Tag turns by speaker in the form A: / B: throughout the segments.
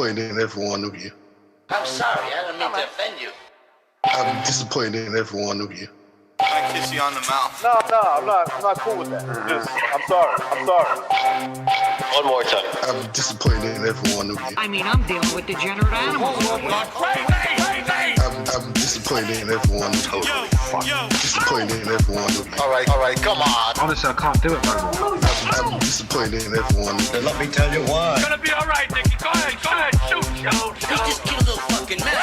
A: disappointed in every one of you.
B: I'm sorry, I don't mean to offend you.
A: I'm disappointed in every one of you.
C: I kiss you on the mouth.
D: No, I'm not cool with that. I'm sorry.
B: One more time.
A: I'm disappointed in every one of you.
E: I mean, I'm dealing with degenerate animals.
A: I'm disappointed in every one of you. Disappointed in every one of you.
B: All right, come on.
F: Honestly, I can't do it no more.
A: I'm disappointed in every one of you.
B: Then let me tell you why.
D: It's gonna be all right, Nicky. Go ahead, shoot.
B: We just killed a fucking man.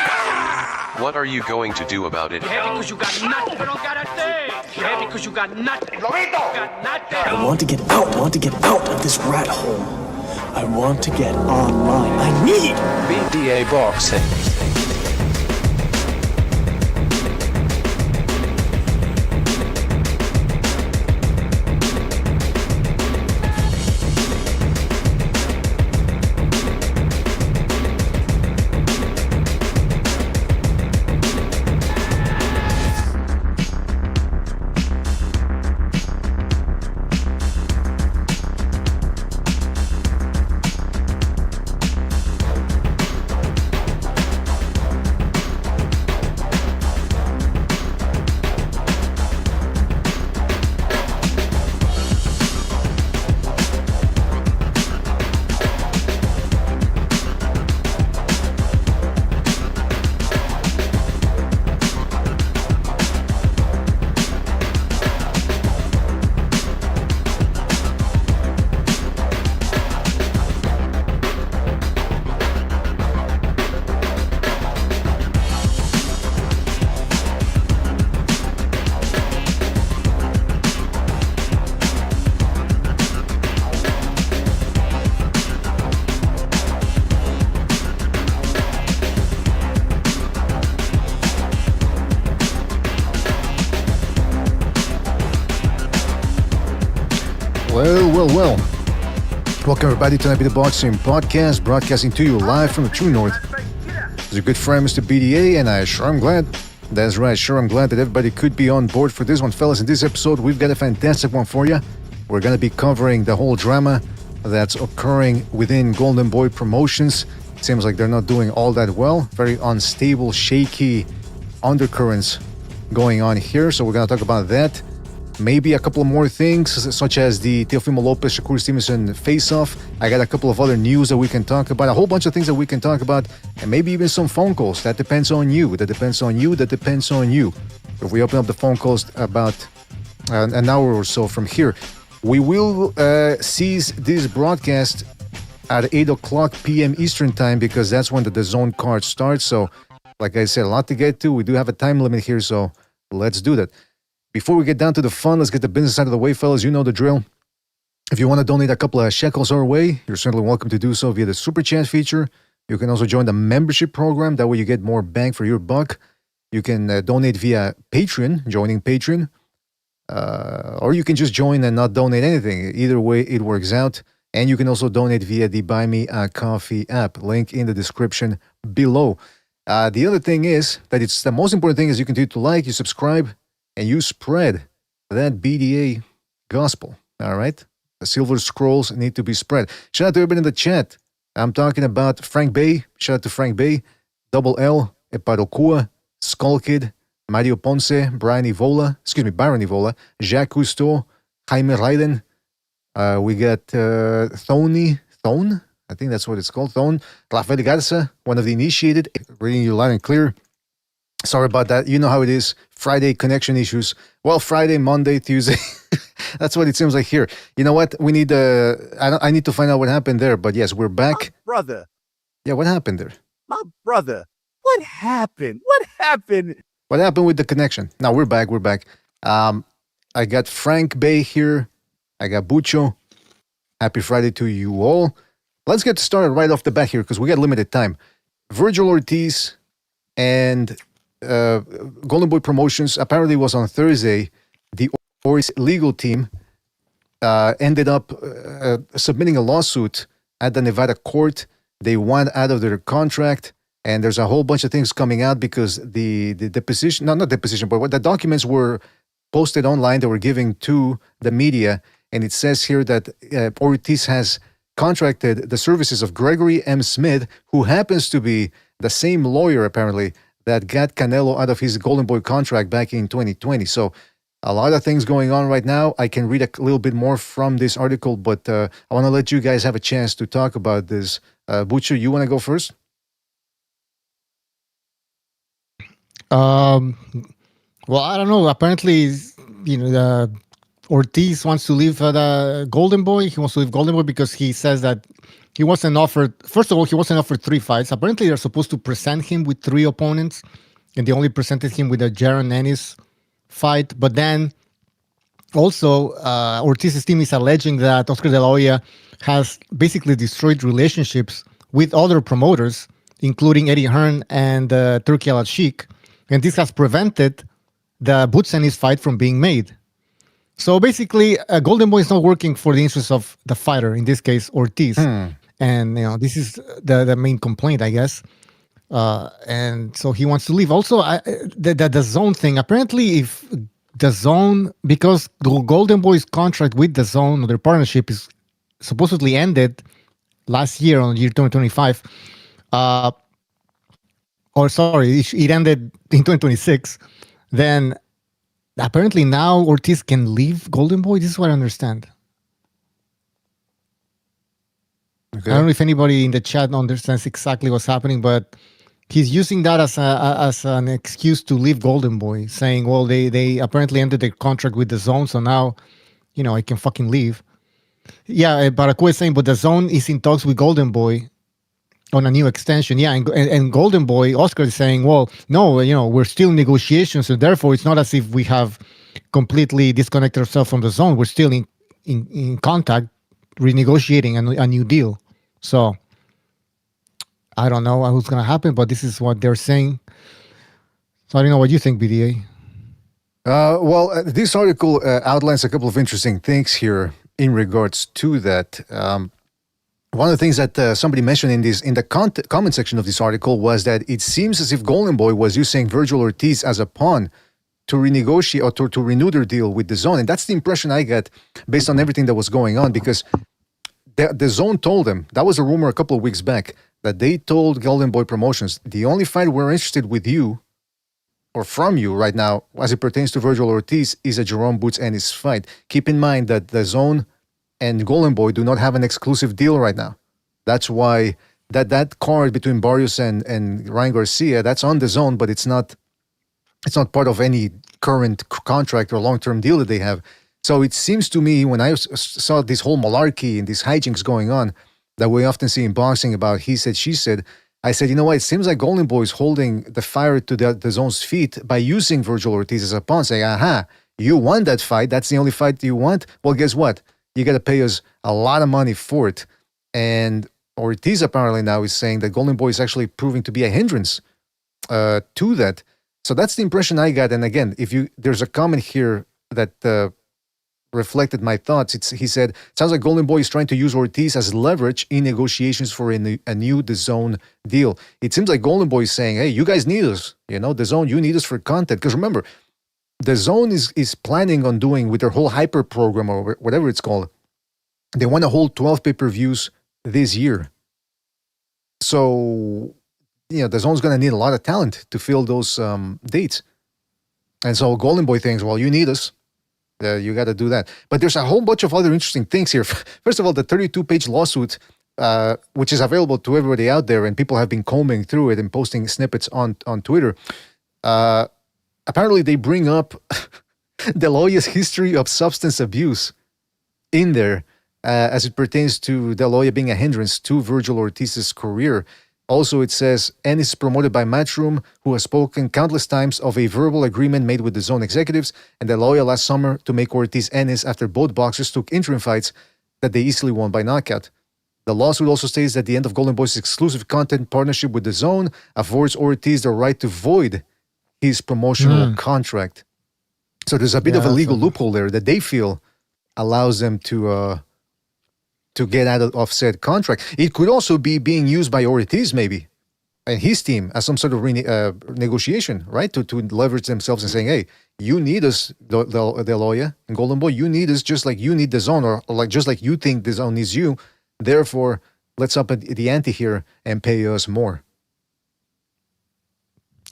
G: What are you going to do about it?
D: You're happy because you got nothing. You don't got a thing. You're happy because you got nothing. Got nothing.
H: I want to get out of this rat hole. I want to get online. I need
G: BDA boxing.
I: Well. Welcome everybody to the Boxing Podcast, broadcasting to you live from the True North. It's your good friend, Mr. BDA, and I'm glad that everybody could be on board for this one. Fellas, in this episode, we've got a fantastic one for you. We're going to be covering the whole drama that's occurring within Golden Boy Promotions. It seems like they're not doing all that well. Very unstable, shaky undercurrents going on here, so we're going to talk about that. Maybe a couple of more things, such as the Teofimo Lopez, Shakur Stevenson face-off. I got a couple of other news that we can talk about, a whole bunch of things that we can talk about, and maybe even some phone calls. That depends on you. If we open up the phone calls about an hour or so from here, we will cease this broadcast at 8 o'clock p.m. Eastern Time, because that's when the DAZN card starts. So, like I said, a lot to get to. We do have a time limit here, so let's do that. Before we get down to the fun, let's get the business out of the way, fellas. You know the drill. If you want to donate a couple of shekels our way, you're certainly welcome to do so via the Super Chat feature. You can also join the membership program. That way you get more bang for your buck. You can donate via Patreon, joining Patreon. Or you can just join and not donate anything. Either way, it works out. And you can also donate via the Buy Me a Coffee app. Link in the description below. The other thing is that it's the most important thing is you continue to like, you subscribe, and you spread that BDA gospel, all right? The silver scrolls need to be spread. Shout out to everybody in the chat. I'm talking about Frank Bay. Shout out to Frank Bay. Double L, Eparokua, Skull Kid, Mario Ponce, Byron Evola, Jacques Cousteau, Jaime Raiden. We got Thone, I think that's what it's called, Thone. Rafael Garza, one of the initiated, reading you loud and clear. Sorry about that. You know how it is. Friday connection issues. Well, Friday, Monday, Tuesday. That's what it seems like here. You know what? We need I need to find out what happened there. But yes, we're back.
J: My brother.
I: Yeah, what happened there?
J: My brother. What happened? What happened?
I: What happened with the connection? Now we're back. I got Frank Bay here. I got Bucho. Happy Friday to you all. Let's get started right off the bat here because we got limited time. Vergil Ortiz and Golden Boy Promotions, apparently it was on Thursday, the Ortiz legal team ended up submitting a lawsuit at the Nevada court. They won out of their contract, and there's a whole bunch of things coming out because the deposition, not deposition, but what the documents were posted online, they were giving to the media, and it says here that Ortiz has contracted the services of Gregory M. Smith, who happens to be the same lawyer, apparently, that got Canelo out of his Golden Boy contract back in 2020. So a lot of things going on right now. I can read a little bit more from this article, but I want to let you guys have a chance to talk about this. Butcher, you want to go first?
K: Well, I don't know. Apparently, Ortiz wants to leave the Golden Boy. He wants to leave Golden Boy because he says that he wasn't offered. First of all, he wasn't offered 3 fights. Apparently, they're supposed to present him with 3 opponents, and they only presented him with a Jaron Ennis fight. But then also, Ortiz's team is alleging that Oscar De La Hoya has basically destroyed relationships with other promoters, including Eddie Hearn and Turki Al-Sheikh, and this has prevented the Boots Ennis fight from being made. So basically, Golden Boy is not working for the interests of the fighter, in this case, Ortiz. And this is the main complaint, I guess. And so he wants to leave. Also, the zone thing. Apparently, if the zone, because the Golden Boy's contract with the zone, or their partnership, is supposedly ended last year on year 2025. Or sorry, it ended in 2026. Then apparently now Ortiz can leave Golden Boy. This is what I understand. Okay. I don't know if anybody in the chat understands exactly what's happening, but he's using that as an excuse to leave Golden Boy, saying, well, they apparently ended their contract with the zone, so now, I can fucking leave. Yeah, Baraku is saying, but the zone is in talks with Golden Boy on a new extension. Yeah, and Golden Boy, Oscar is saying, well, no, we're still in negotiations, so therefore it's not as if we have completely disconnected ourselves from the zone. We're still in contact, renegotiating a new deal. So I don't know what's going to happen, but this is what they're saying. So I don't know what you think, BDA.
I: Well, this article outlines a couple of interesting things here in regards to that. One of the things that somebody mentioned in the comment section of this article was that it seems as if Golden Boy was using Vergil Ortiz as a pawn to renegotiate or to renew their deal with the zone. And that's the impression I got based on everything that was going on, because the zone told them, that was a rumor a couple of weeks back, that they told Golden Boy Promotions, the only fight we're interested with you or from you right now as it pertains to Vergil Ortiz is a Jerome Boots Ennis fight. Keep in mind that the zone and Golden Boy do not have an exclusive deal right now. That's why that card between Barrios and Ryan Garcia, that's on the zone, but it's not part of any current contract or long-term deal that they have. So it seems to me, when I saw this whole malarkey and these hijinks going on that we often see in boxing about he said, she said, I said, you know what, it seems like Golden Boy is holding the fire to the zone's feet by using Vergil Ortiz as a pawn, saying, aha, you won that fight, that's the only fight you want? Well, guess what? You got to pay us a lot of money for it. And Ortiz apparently now is saying that Golden Boy is actually proving to be a hindrance to that. So that's the impression I got. And again, there's a comment here that reflected my thoughts. He said, it sounds like Golden Boy is trying to use Ortiz as leverage in negotiations for a new DAZN deal. It seems like Golden Boy is saying, hey, you guys need us. DAZN, you need us for content. Because remember, DAZN is planning on doing with their whole hyper program or whatever it's called. They want to hold 12 pay-per-views this year. So, DAZN's going to need a lot of talent to fill those dates. And so Golden Boy thinks, well, you need us. You got to do that. But there's a whole bunch of other interesting things here. First of all, the 32-page lawsuit, which is available to everybody out there, and people have been combing through it and posting snippets on Twitter. Apparently, they bring up De La Hoya's history of substance abuse in there as it pertains to De La Hoya being a hindrance to Vergil Ortiz's career. Also, it says, Ennis is promoted by Matchroom, who has spoken countless times of a verbal agreement made with the zone executives, and De La Hoya last summer to make Ortiz Ennis after both boxers took interim fights that they easily won by knockout. The lawsuit also states that the end of Golden Boy's exclusive content partnership with the zone affords Ortiz the right to void his promotional contract. So there's a bit of a legal loophole there that they feel allows them to get out of said contract. It could also be being used by Ortiz maybe and his team as some sort of negotiation, right? To leverage themselves and saying, hey, you need us, De La Hoya and Golden Boy, you need us just like you need the zone, or like just like you think the zone needs you. Therefore, let's up the ante here and pay us more.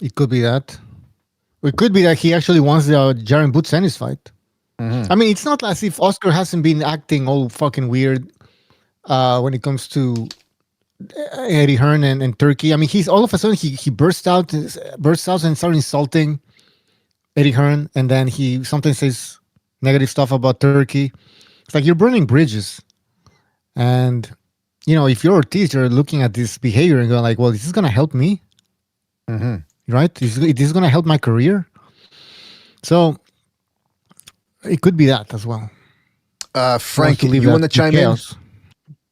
K: It could be that. It could be that he actually wants the Jaren Boots Ennis fight.
I: Mm-hmm.
K: I mean, it's not as if Oscar hasn't been acting all fucking weird when it comes to Eddie Hearn and Turkey. I mean, he's all of a sudden he bursts out and starts insulting Eddie Hearn, and then he sometimes says negative stuff about Turkey. It's like you're burning bridges. And, if you're Ortiz, you're looking at this behavior and going like, well, is this going to help me?
I: Mm-hmm.
K: Right? Is this going to help my career? So it could be that as well.
I: Frank, you want to chime in?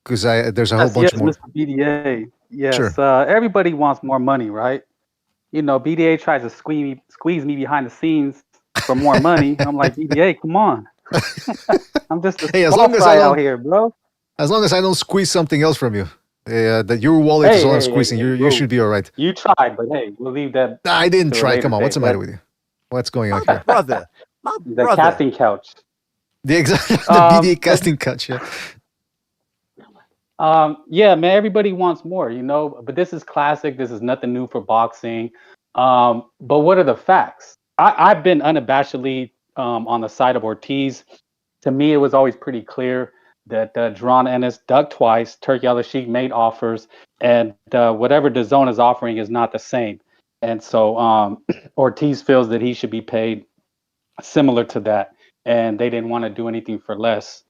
I: Because there's a whole bunch more.
L: Mr. BDA. Yes,
I: Sure.
L: everybody wants more money, right? BDA tries to squeeze me behind the scenes for more money. I'm like, BDA, come on. I'm just a small fry out here, bro.
I: As long as I don't squeeze something else from you. That your wallet is all I'm squeezing. You should be all right.
L: You tried, but hey, we'll leave that.
I: I didn't try. Come on, what's the matter with you? What's going on here?
J: Brother.
L: The casting couch.
I: The BDA casting couch, yeah.
L: Yeah, man, everybody wants more, but this is classic. This is nothing new for boxing. But what are the facts? I've been unabashedly on the side of Ortiz. To me, it was always pretty clear that Jaron Ennis ducked twice. Turki Al-Sheikh made offers, and whatever DAZN is offering is not the same. And so Ortiz feels that he should be paid similar to that, and they didn't want to do anything for less.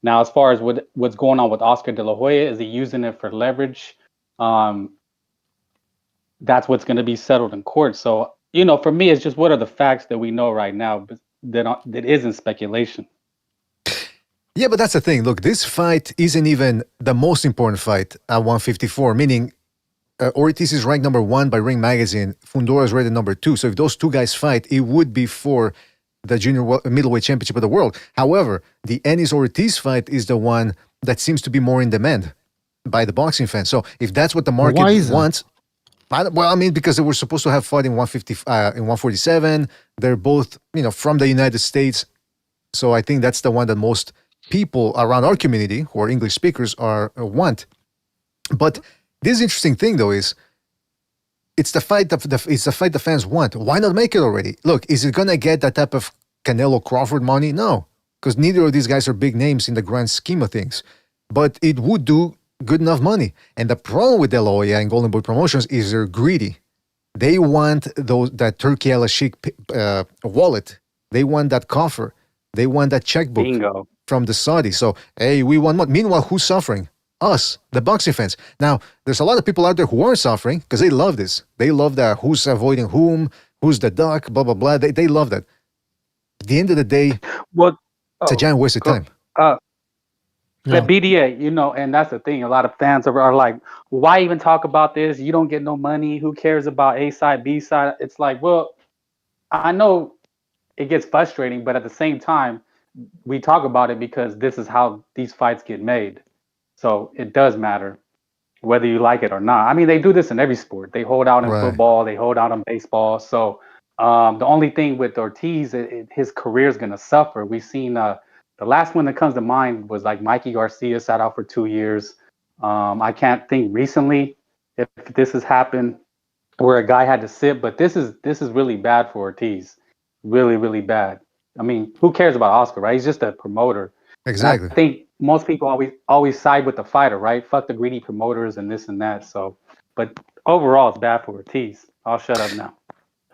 L: Now, as far as what's going on with Oscar De La Hoya, is he using it for leverage? That's what's going to be settled in court. So, for me, it's just what are the facts that we know right now that isn't speculation.
I: Yeah, but that's the thing. Look, this fight isn't even the most important fight at 154, meaning Ortiz is ranked number 1 by Ring Magazine. Fundora is rated number 2. So if those two guys fight, it would be for the junior middleweight championship of the world. However, the Ennis-Ortiz fight is the one that seems to be more in demand by the boxing fans. So if that's what the market wants... Well, I mean, because they were supposed to have fought in 147. They're both, from the United States. So I think that's the one that most people around our community who are English speakers want. But this interesting thing, though, is it's the fight the fans want. Why not make it already? Look, is it gonna get that type of Canelo Crawford money? No, because neither of these guys are big names in the grand scheme of things. But it would do good enough money. And the problem with De La Hoya and Golden Boy Promotions is they're greedy. They want that Turki Al-Sheikh wallet. They want that coffer. They want that checkbook.
L: Bingo.
I: From the Saudis. So, hey, we want more. Meanwhile, who's suffering? Us, the boxing fans. Now, there's a lot of people out there who aren't suffering because they love this. They love that who's avoiding whom, who's the duck, blah, blah, blah. They love that. At the end of the day, it's a giant waste of time.
L: The BDA, and that's the thing. A lot of fans are like, why even talk about this? You don't get no money. Who cares about A side, B side? It's like, well, I know it gets frustrating, but at the same time, we talk about it because this is how these fights get made. So it does matter whether you like it or not. I mean, they do this in every sport. They hold out in football. They hold out in baseball. So the only thing with Ortiz, his career is going to suffer. We've seen the last one that comes to mind was like Mikey Garcia sat out for 2 years. I can't think recently if this has happened where a guy had to sit, but this is really bad for Ortiz. Really, really bad. I mean, who cares about Oscar, right? He's just a promoter.
I: Exactly.
L: And I think most people always side with the fighter, right? Fuck the greedy promoters and this and that. So, but overall, it's bad for Ortiz. I'll shut up now.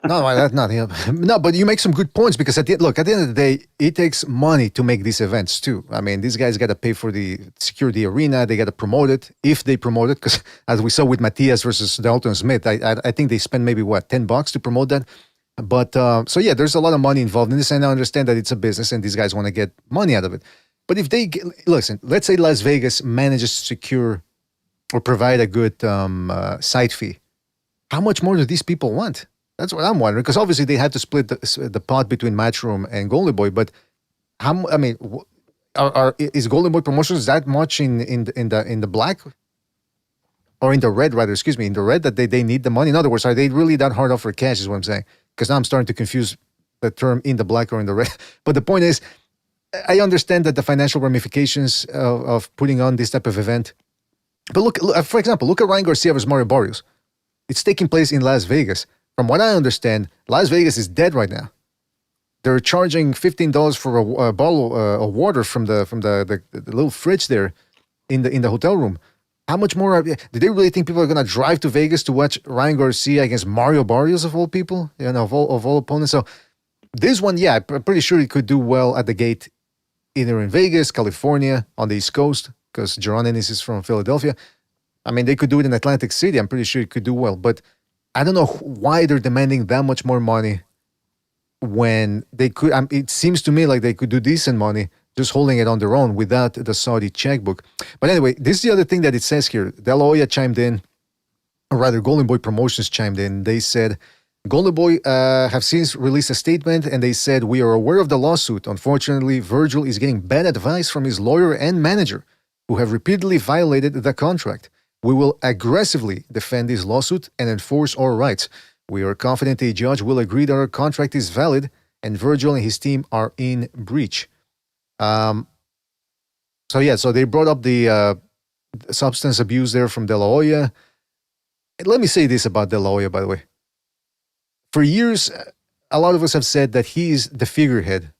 I: No, that's not him. No, but you make some good points because at the end of the day, it takes money to make these events too. I mean, these guys got to pay for the security arena. They got to promote it if they promote it. Because as we saw with Matias versus Dalton Smith, I think they spent maybe $10 to promote that. But so yeah, there's a lot of money involved in this, and I understand that it's a business and these guys want to get money out of it. But if they listen, let's say Las Vegas manages to secure or provide a good site fee, how much more do these people want? That's what I'm wondering. Because obviously they had to split the pot between Matchroom and Golden Boy. But is Golden Boy Promotions that much in the black? Or in the red, rather, excuse me, in the red that they need the money? In other words, are they really that hard up for cash is what I'm saying? Because now I'm starting to confuse the term in the black or in the red. But the point is, I understand that the financial ramifications of putting on this type of event. But look, for example, look at Ryan Garcia versus Mario Barrios. It's taking place in Las Vegas. From what I understand, Las Vegas is dead right now. They're charging $15 for a bottle of water from the little fridge there in the hotel room. How much more? Do they really think people are going to drive to Vegas to watch Ryan Garcia against Mario Barrios of all people? You know, of all opponents. So this one, yeah, I'm pretty sure it could do well at the gate, either in Vegas, California, on the East Coast, because Ennis is from Philadelphia. I mean, they could do it in Atlantic City. I'm pretty sure it could do well. But I don't know why they're demanding that much more money when they could. It seems to me like they could do decent money just holding it on their own without the Saudi checkbook. But anyway, this is the other thing that it says here. De La Hoya chimed in, or rather Golden Boy Promotions chimed in. They said, Golden Boy have since released a statement, and they said, we are aware of the lawsuit. Unfortunately, Vergil is getting bad advice from his lawyer and manager, who have repeatedly violated the contract. We will aggressively defend this lawsuit and enforce our rights. We are confident a judge will agree that our contract is valid and Vergil and his team are in breach. So they brought up the substance abuse there from De La Hoya. And let me say this about De La Hoya, by the way. For years, a lot of us have said that he is the figurehead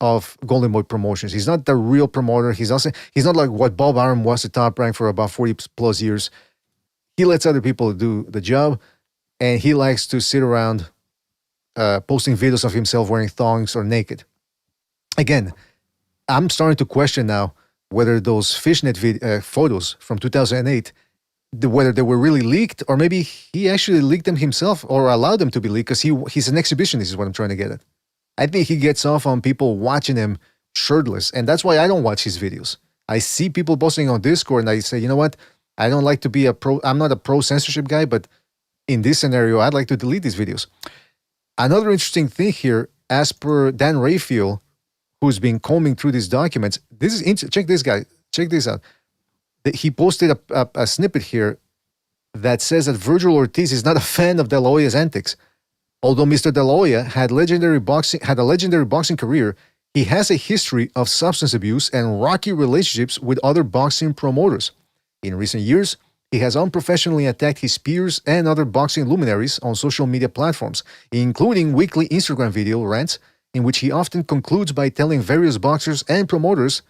I: of Golden Boy Promotions. He's not the real promoter. He's not like what Bob Arum was at Top Rank for about 40 plus years. He lets other people do the job, and he likes to sit around posting videos of himself wearing thongs or naked. Again, I'm starting to question now whether those fishnet photos from 2008, whether they were really leaked, or maybe he actually leaked them himself or allowed them to be leaked because he's an exhibitionist is what I'm trying to get at. I think he gets off on people watching him shirtless, and that's why I don't watch his videos. I see people posting on Discord, and I say, you know what? I don't like to be I'm not a pro-censorship guy, but in this scenario, I'd like to delete these videos. Another interesting thing here, as per Dan Rayfield, who's been combing through these documents, check this guy, check this out. He posted a snippet here that says that Vergil Ortiz is not a fan of De La Hoya's antics. Although Mr. De La Hoya had a legendary boxing career, he has a history of substance abuse and rocky relationships with other boxing promoters. In recent years, he has unprofessionally attacked his peers and other boxing luminaries on social media platforms, including weekly Instagram video rants, in which he often concludes by telling various boxers and promoters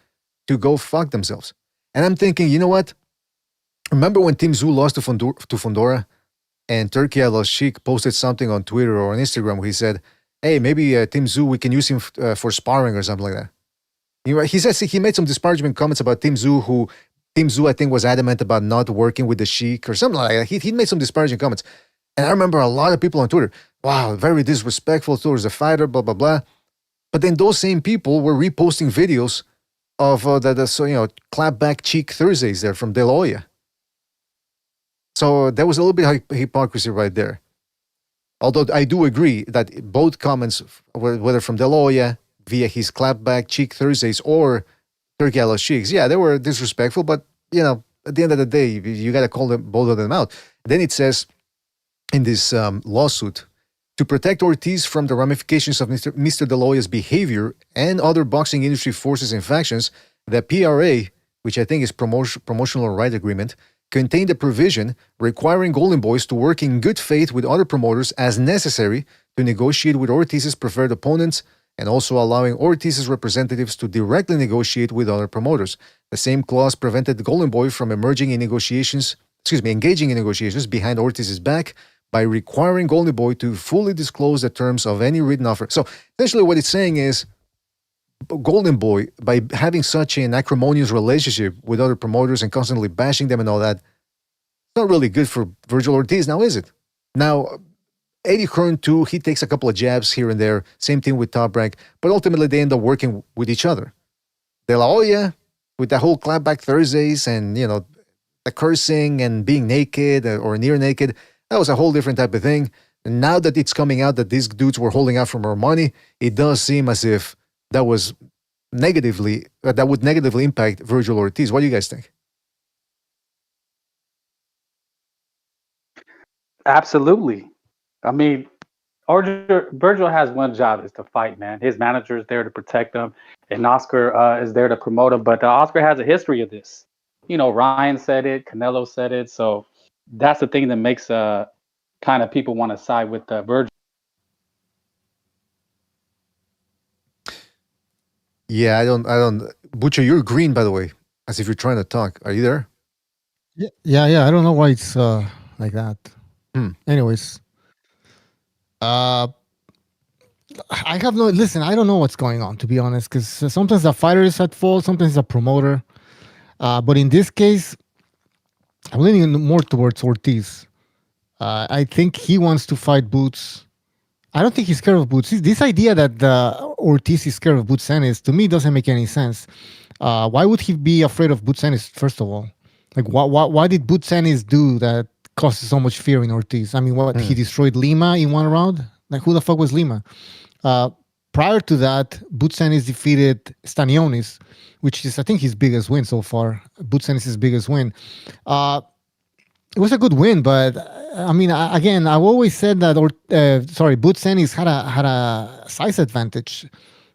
I: to go fuck themselves. And I'm thinking, you know what? Remember when Tim Tszyu lost to Fundora? And Turkey Al-Sheikh posted something on Twitter or on Instagram where he said, hey, maybe Tim Tszyu, we can use him for sparring or something like that. He says he made some disparaging comments about Tim Tszyu, who Tim Tszyu, I think, was adamant about not working with the Sheikh or something like that. He made some disparaging comments. And I remember a lot of people on Twitter, wow, very disrespectful towards the fighter, blah, blah, blah. But then those same people were reposting videos of clapback cheek Thursdays there from De La Hoya. So there was a little bit of hypocrisy right there. Although I do agree that both comments, whether from De La Hoya via his clapback cheek Thursdays or Turkey Al-Sheikh's, yeah, they were disrespectful, but, at the end of the day, you got to call them, both of them out. Then it says in this lawsuit, to protect Ortiz from the ramifications of Mr. De La Hoya's behavior and other boxing industry forces and factions, the PRA, which I think is Promotional Right Agreement, contained a provision requiring Golden Boys to work in good faith with other promoters as necessary to negotiate with Ortiz's preferred opponents, and also allowing Ortiz's representatives to directly negotiate with other promoters. The same clause prevented Golden Boy from engaging in negotiations behind Ortiz's back by requiring Golden Boy to fully disclose the terms of any written offer. So essentially what it's saying is Golden Boy, by having such an acrimonious relationship with other promoters and constantly bashing them and all that, it's not really good for Vergil Ortiz now, is it? Now, Eddie Hearn too, he takes a couple of jabs here and there, same thing with Top Rank, but ultimately they end up working with each other. De La Hoya, with the whole clapback Thursdays and, the cursing and being naked or near naked, that was a whole different type of thing. And now that it's coming out that these dudes were holding out for more money, it does seem as if that would negatively impact Vergil Ortiz. What do you guys think?
L: Absolutely. I mean, Virgil has one job is to fight, man. His manager is there to protect him, and Oscar is there to promote him. But Oscar has a history of this. Ryan said it, Canelo said it, so that's the thing that makes kind of people want to side with Virgil.
I: Yeah, I don't. Butcher, you're green, by the way, as if you're trying to talk. Are you there?
K: Yeah. I don't know why it's like that. Anyways, I have no. Listen, I don't know what's going on, to be honest, because sometimes the fighter is at fault, sometimes the promoter. But in this case, I'm leaning more towards Ortiz. I think he wants to fight Boots. I don't think he's scared of Boots. This idea that Ortiz is scared of Boots Ennis, to me, doesn't make any sense. Why would he be afraid of Boots Ennis, first of all? Like, why did Boots Ennis do that causes so much fear in Ortiz? I mean, he destroyed Lima in one round? Like, who the fuck was Lima? Prior to that, Boots Ennis defeated Stanionis, which is, I think, his biggest win so far. Boots Ennis' biggest win. It was a good win, but I mean, again, I've always said that Boots Ennis had a size advantage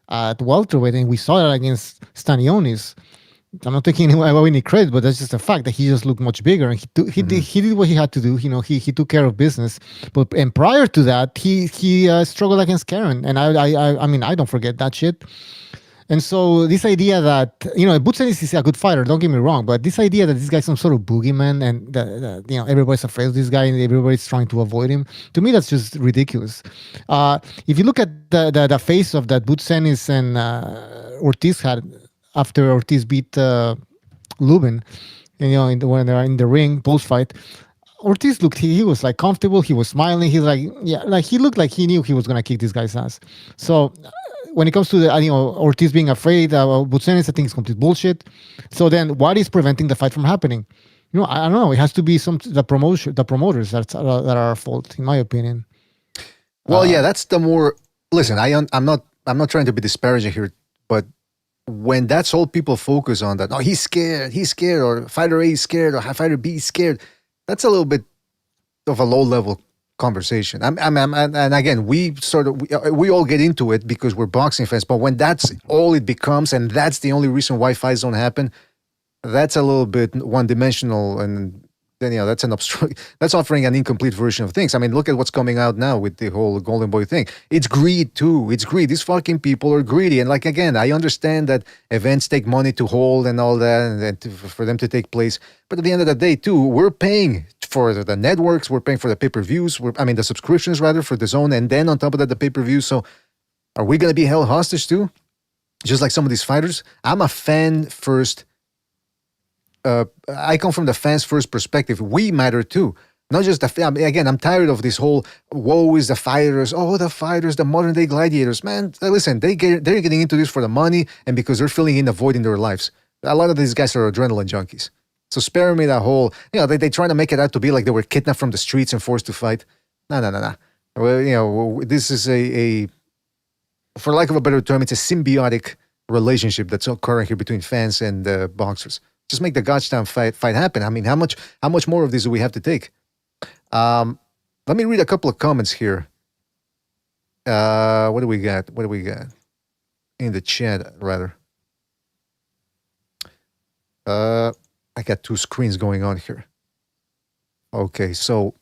K: at welterweight, and we saw that against Stanionis. I'm not taking away any credit, but that's just a fact that he just looked much bigger, and he did what he had to do. He took care of business. And prior to that, he struggled against Karen, and I mean, I don't forget that shit. And so this idea that, Boots Ennis is a good fighter, don't get me wrong, but this idea that this guy's some sort of boogeyman and that everybody's afraid of this guy and everybody's trying to avoid him, to me, that's just ridiculous. If you look at the face of that Boots Ennis and Ortiz had after Ortiz beat Lubin, when they're in the ring, post-fight, Ortiz looked, he was like comfortable, he was smiling, he's like, he looked like he knew he was going to kick this guy's ass. So when it comes to Ortiz being afraid, Boots Ennis, I think it's complete bullshit. So then, what is preventing the fight from happening? I don't know. It has to be the promoters that are at fault, in my opinion.
I: Well, that's the more. Listen, I'm not trying to be disparaging here, but when that's all people focus on, that he's scared, or fighter A is scared, or fighter B is scared, that's a little bit of a low level conversation. And again, we all get into it because we're boxing fans, but when that's all it becomes and that's the only reason why fights don't happen, that's a little bit one-dimensional, and then that's offering an incomplete version of things. I mean, look at what's coming out now with the whole Golden Boy thing. It's greed too. It's greed. These fucking people are greedy, and again, I understand that events take money to hold and all that, and for them to take place. But at the end of the day, too, we're paying for the networks, we're paying for the pay-per-views, the subscriptions rather, for the zone, and then on top of that, the pay-per-views. So are we going to be held hostage too? Just like some of these fighters? I'm a fan first. I come from the fans first perspective. We matter too. Not just again, I'm tired of this whole woe is the fighters. Oh, the fighters, the modern day gladiators. Man, listen, they're getting into this for the money and because they're filling in a void in their lives. A lot of these guys are adrenaline junkies. So spare me that whole, they trying to make it out to be like they were kidnapped from the streets and forced to fight. No. Well, this is a for lack of a better term, it's a symbiotic relationship that's occurring here between fans and boxers. Just make the goddamn fight happen. I mean, how much more of this do we have to take? Let me read a couple of comments here. What do we got? In the chat, rather. I got two screens going on here. Okay, so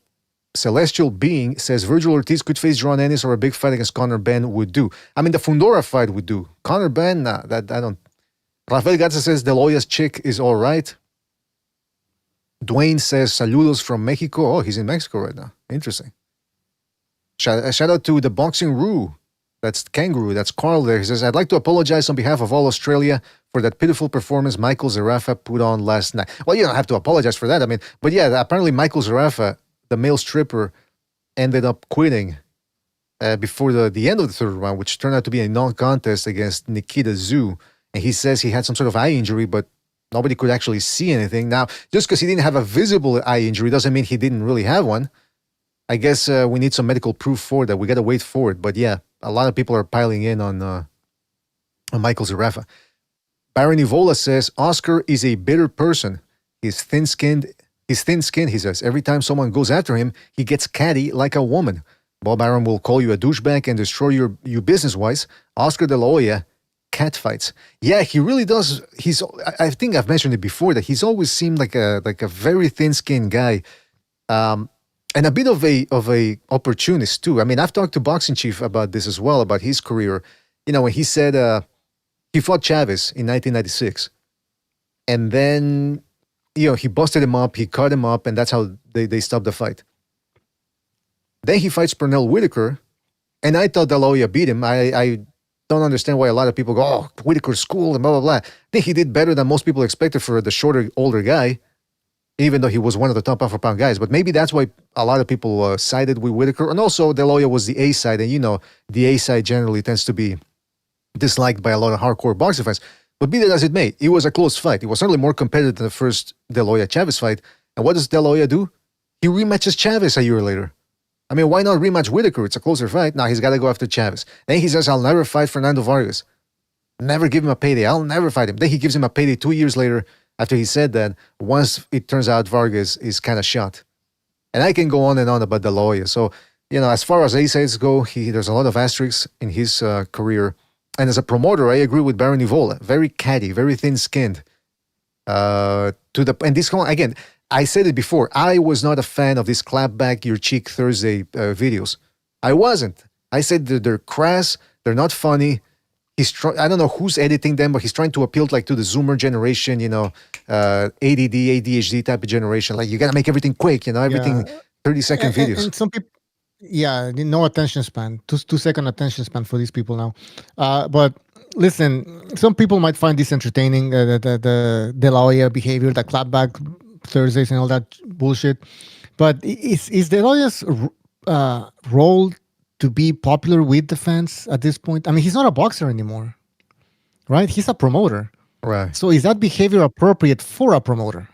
I: Celestial Being says Vergil Ortiz could face John Ennis, or a big fight against Conor Benn would do. I mean, the Fundora fight would do. Conor Benn, nah, that I don't. Rafael Garza says De Loya's chick is all right. Dwayne says saludos from Mexico. Oh, he's in Mexico right now. Interesting. Shout out to the Boxing Roo. That's Kangaroo. That's Carl there. He says, I'd like to apologize on behalf of all Australia for that pitiful performance Michael Zarafa put on last night. Well, you don't have to apologize for that. I mean, but yeah, apparently Michael Zarafa, the male stripper, ended up quitting before the end of the third round, which turned out to be a non-contest against Nikita Zhu. And he says he had some sort of eye injury, but nobody could actually see anything. Now, just because he didn't have a visible eye injury doesn't mean he didn't really have one. I guess we need some medical proof for that. We got to wait for it. But yeah, a lot of people are piling in on Michael Zarafa. Baron Evola says, Oscar is a bitter person. He's thin-skinned, he says. Every time someone goes after him, he gets catty like a woman. Bob Arum will call you a douchebag and destroy you business-wise. Oscar De La Hoya, catfights. Yeah, he really does. I think I've mentioned it before that he's always seemed like a very thin-skinned guy, and a bit of a opportunist too. I mean, I've talked to Boxing Chief about this as well, about his career. You know, when he said he fought Chavez in 1996, and then he busted him up, he cut him up, and that's how they stopped the fight. Then he fights Pernell Whitaker, and I thought De La Hoya beat him. I don't understand why a lot of people go, oh, Whitaker's cool and blah, blah, blah. I think he did better than most people expected for the shorter, older guy, even though he was one of the top pound-for-pound guys. But maybe that's why a lot of people sided with Whitaker. And also, De La Hoya was the A side, and the A side generally tends to be disliked by a lot of hardcore boxing fans. But be that as it may, it was a close fight. It was certainly more competitive than the first De La Hoya-Chavez fight. And what does De La Hoya do? He rematches Chavez a year later. I mean, why not rematch Whitaker? It's a closer fight. Now he's got to go after Chavez. Then he says, I'll never fight Fernando Vargas. Never give him a payday. I'll never fight him. Then he gives him a payday 2 years later after he said that, once it turns out Vargas is kind of shot. And I can go on and on about De La Hoya. So, as far as A-sides go, there's a lot of asterisks in his career. And as a promoter, I agree with Baron Nivola. Very catty, very thin-skinned. And this whole, again, I said it before, I was not a fan of these clap back your cheek Thursday videos. I wasn't. I said that they're crass, they're not funny. I don't know who's editing them, but he's trying to appeal to the Zoomer generation, ADD, ADHD type of generation. Like, you got to make everything quick, everything 30-second videos.
K: And some people, no attention span, 2-second attention span for these people now. But listen, some people might find this entertaining, the De La Hoya behavior, the clapback Thursdays and all that bullshit. But is De La Hoya's role to be popular with the fans at this point? I mean, he's not a boxer anymore, right? He's a promoter.
I: Right.
K: So is that behavior appropriate for a promoter?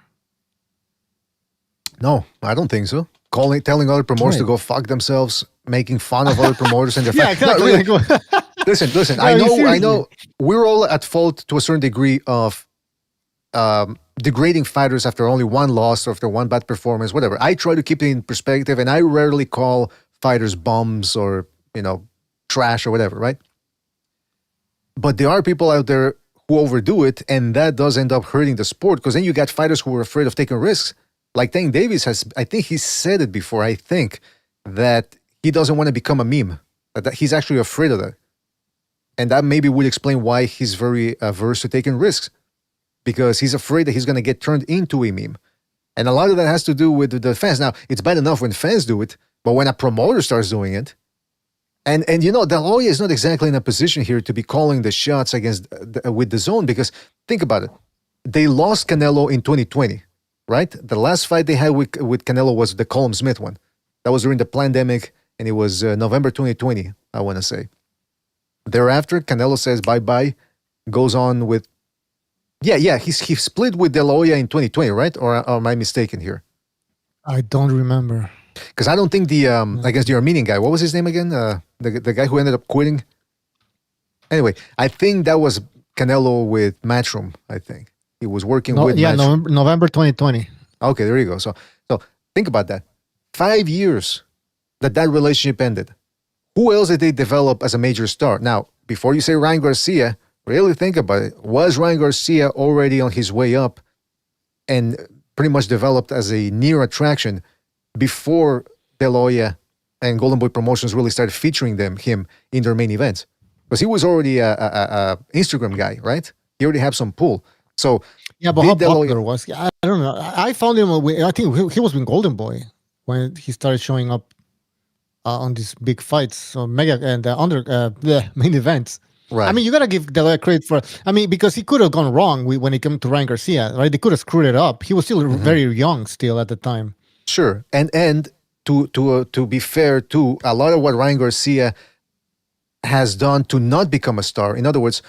I: No, I don't think so. Telling other promoters to go fuck themselves, making fun of other promoters and their fans.
K: Yeah, exactly.
I: No, really. Listen. I know we're all at fault to a certain degree of degrading fighters after only one loss or after one bad performance, whatever. I try to keep it in perspective, and I rarely call fighters bums or, trash or whatever, right? But there are people out there who overdo it, and that does end up hurting the sport, because then you got fighters who are afraid of taking risks. Like Tank Davis I think he said it before, that he doesn't want to become a meme, that he's actually afraid of that. And that maybe would explain why he's very averse to taking risks, because he's afraid that he's going to get turned into a meme. And a lot of that has to do with the fans. Now, it's bad enough when fans do it, but when a promoter starts doing it, and De La Hoya is not exactly in a position here to be calling the shots with the zone, because think about it. They lost Canelo in 2020, right? The last fight they had with Canelo was the Colm Smith one. That was during the pandemic, and it was November 2020, I want to say. Thereafter, Canelo says bye-bye, goes on with... Yeah, he split with De La Hoya in 2020, right? Or am I mistaken here?
K: I don't remember.
I: Because I don't think against the Armenian guy, what was his name again? The guy who ended up quitting? Anyway, I think that was Canelo with Matchroom, I think. He was working with Matchroom.
K: November 2020.
I: Okay, there you go. So think about that. 5 years that relationship ended. Who else did they develop as a major star? Now, before you say Ryan Garcia, really think about it. Was Ryan Garcia already on his way up and pretty much developed as a near attraction before De La Hoya and Golden Boy Promotions really started featuring him in their main events? Because he was already a Instagram guy, right? He already had some pull. So
K: yeah, but how popular was he? I don't know. I found him. I think he was with Golden Boy when he started showing up on these big fights, so mega and the main events.
I: Right.
K: I mean, you gotta give De La Hoya credit for. I mean, because he could have gone wrong when it came to Ryan Garcia, right? They could have screwed it up. He was still very young, still at the time.
I: Sure, and to be fair, too, a lot of what Ryan Garcia has done to not become a star. In other words,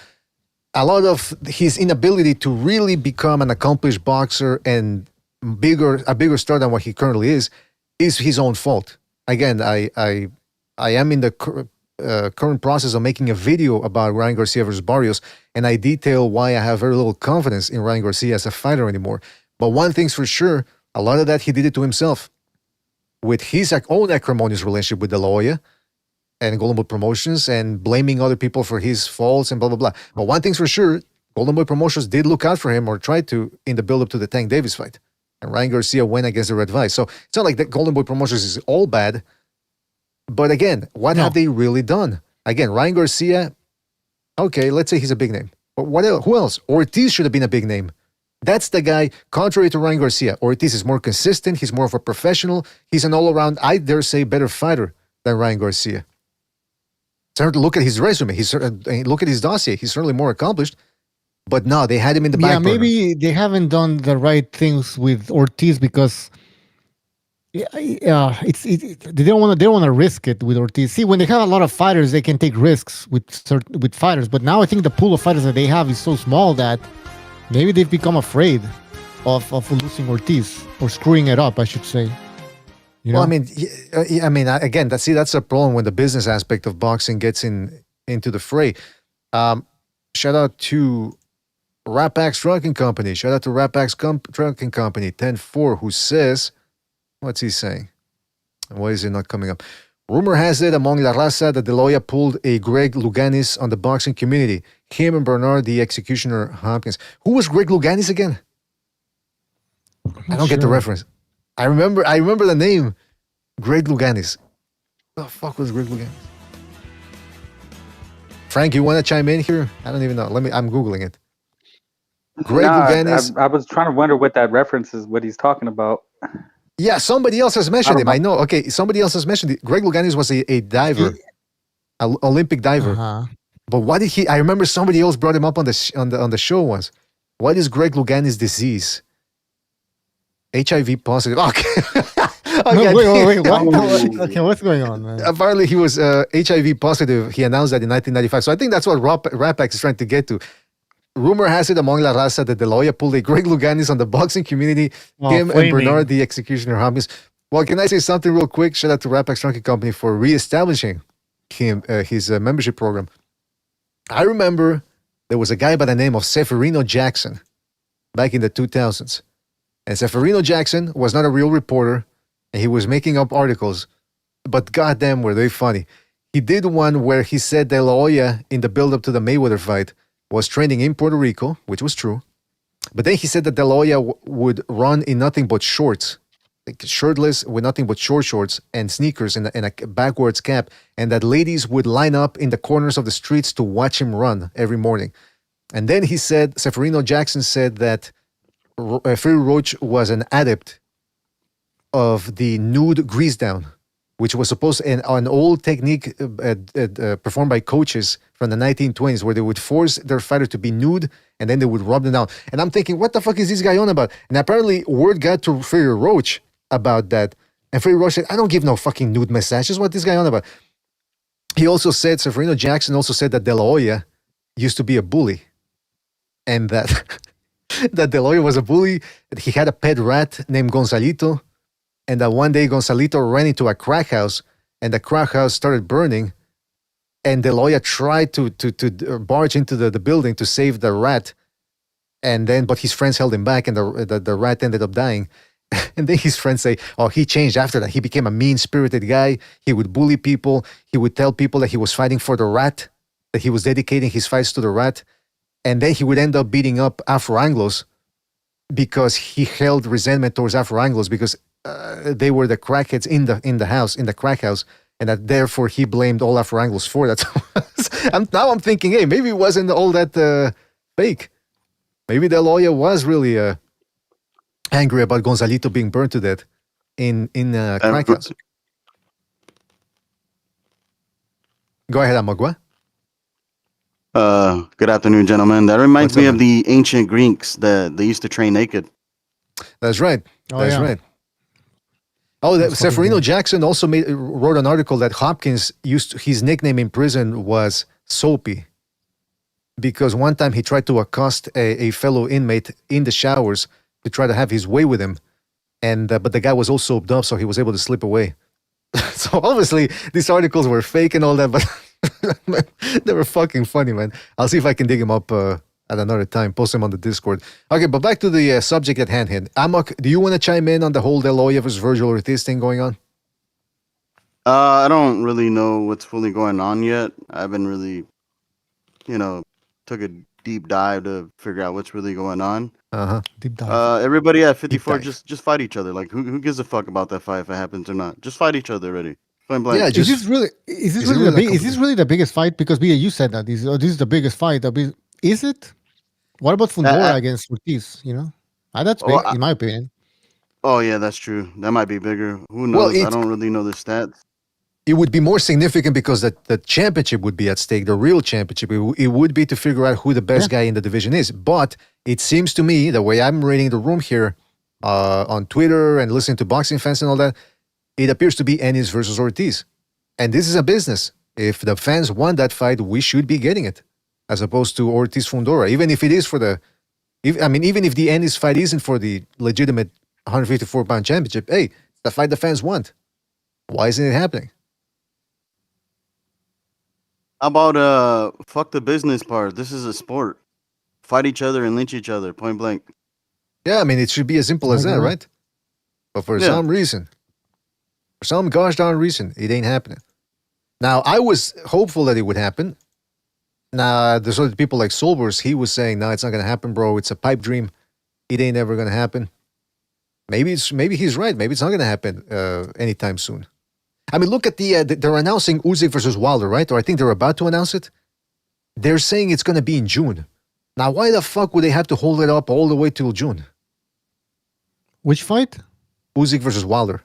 I: a lot of his inability to really become an accomplished boxer and a bigger star than what he currently is his own fault. Again, I am in the current process of making a video about Ryan Garcia versus Barrios, and I detail why I have very little confidence in Ryan Garcia as a fighter anymore. But one thing's for sure, a lot of that he did it to himself. with his own acrimonious relationship with De La Hoya and Golden Boy Promotions and blaming other people for his faults and blah, blah, blah. But one thing's for sure, Golden Boy Promotions did look out for him or tried to in the build-up to the Tank Davis fight. And Ryan Garcia went against the Red Vice. So it's not like the Golden Boy Promotions is all bad. But again, what have they really done? Again, Ryan Garcia, okay, let's say he's a big name. But what else? Who else? Ortiz should have been a big name. That's the guy, contrary to Ryan Garcia. Ortiz is more consistent. He's more of a professional. He's an all-around, I dare say, better fighter than Ryan Garcia. Certainly look at his resume. Look at his dossier. He's certainly more accomplished. But no, they had him in the back burner.
K: Maybe they haven't done the right things with Ortiz because they don't want to risk it with Ortiz. See, when they have a lot of fighters, they can take risks with fighters. But now I think the pool of fighters that they have is so small that maybe they've become afraid of losing Ortiz or screwing it up, I should say. You know?
I: Well, again, that's a problem when the business aspect of boxing gets into the fray. Shout out to Rapax Trucking Company. Shout out to Rapax Trucking Company 10-4, who says, what's he saying? Why is it not coming up? Rumor has it among La Raza that De La Hoya pulled a Greg Louganis on the boxing community. Him and Bernard, the executioner Hopkins. Who was Greg Louganis again? I don't get the reference. I remember the name. Greg Louganis. What the fuck was Greg Louganis? Frank, you want to chime in here? I don't even know. I'm Googling it. Greg Louganis.
L: I was trying to wonder what that reference is, what he's talking about.
I: Yeah, somebody else has mentioned him. I know. Okay, somebody else has mentioned it. Greg Louganis was a diver, an Olympic diver.
K: Uh-huh.
I: But what did he? I remember somebody else brought him up on the show once. What is Greg Louganis' disease? HIV positive. Okay.
K: Okay. Wait. What? Okay, what's going on, man?
I: Apparently, he was HIV positive. He announced that in 1995. So I think that's what Rapax is trying to get to. Rumor has it among La Raza that De La Hoya pulled a Greg Louganis on the boxing community. Him and Bernard, the executioner Hopkins. Well, can I say something real quick? Shout out to Rapax Trucking Company for reestablishing his membership program. I remember there was a guy by the name of Seferino Jackson back in the 2000s. And Seferino Jackson was not a real reporter, and he was making up articles, but goddamn were they funny. He did one where he said De La Hoya, in the build-up to the Mayweather fight, was training in Puerto Rico, which was true. But then he said that De La Hoya would run in nothing but shorts, like shirtless with nothing but shorts and sneakers and a backwards cap, and that ladies would line up in the corners of the streets to watch him run every morning. And then he said, Seferino Jackson said that Freddie Roach was an adept of the nude grease down, which was supposed an old technique performed by coaches from the 1920s, where they would force their fighter to be nude and then they would rub them down. And I'm thinking, what the fuck is this guy on about? And apparently word got to Freddie Roach about that. And Freddie Roach said, I don't give no fucking nude massages. What this guy on about? He also said, Seferino Jackson also said that De La Hoya used to be a bully. And that that De La Hoya was a bully, that he had a pet rat named Gonzalito, and that one day Gonzalito ran into a crack house, and the crack house started burning, and De La Hoya tried to barge into the building to save the rat, but his friends held him back, and the rat ended up dying. And then his friends say, oh, he changed after that. He became a mean-spirited guy. He would bully people. He would tell people that he was fighting for the rat, that he was dedicating his fights to the rat. And then he would end up beating up Afro-Anglos because he held resentment towards Afro-Anglos because they were the crackheads in the house, in the crack house, and that therefore he blamed all Afro-Anglos for that. Now I'm thinking, hey, maybe it wasn't all that fake. Maybe De La Hoya was really angry about Gonzalito being burned to death in crack house. Go ahead, Amagua.
M: Good afternoon, gentlemen. That reminds me of the ancient Greeks that they used to train naked.
I: That's right. That's right. Oh, Seferino Jackson also wrote an article that Hopkins his nickname in prison was Soapy, because one time he tried to accost a fellow inmate in the showers to try to have his way with him, but the guy was all soaped up, so he was able to slip away. So obviously these articles were fake and all that, but they were fucking funny, man. I'll see if I can dig him up at another time, post him on the Discord. Okay, but back to the subject at hand here. Amok, do you want to chime in on the whole De La Hoya versus Vergil Ortiz thing going on?
M: I don't really know what's fully going on yet. I haven't really, took a deep dive to figure out what's really going on.
K: Deep dive.
M: Everybody at 54
I: dive.
M: just fight each other. Like who gives a fuck about that fight if it happens or not? Just fight each other already. Point blank.
I: Yeah,
K: Is this really is this really the biggest fight? Because Bia, you said that this is the biggest fight. Is it? What about Fundora against Ortiz? That's big in my opinion.
M: Oh yeah, that's true. That might be bigger. Who knows? I don't really know the stats.
I: It would be more significant because the championship would be at stake, the real championship. It would be to figure out who the best guy in the division is. But it seems to me, the way I'm reading the room here on Twitter and listening to boxing fans and all that, it appears to be Ennis versus Ortiz. And this is a business. If the fans want that fight, we should be getting it, as opposed to Ortiz Fundora. Even if it is for even if the Ennis fight isn't for the legitimate 154-pound championship, hey, it's the fight the fans want. Why isn't it happening?
M: How about fuck the business part? This is a sport. Fight each other and lynch each other, point blank.
I: Yeah, it should be as simple as that, right? But for some reason, for some gosh darn reason, it ain't happening. Now, I was hopeful that it would happen. Now, there's other people like Solbers, he was saying, no, it's not going to happen, bro. It's a pipe dream. It ain't ever going to happen. Maybe he's right. Maybe it's not going to happen anytime soon. Look at they're announcing Usyk versus Wilder, right? Or I think they're about to announce it. They're saying it's going to be in June. Now, why the fuck would they have to hold it up all the way till June?
K: Which fight?
I: Usyk versus Wilder.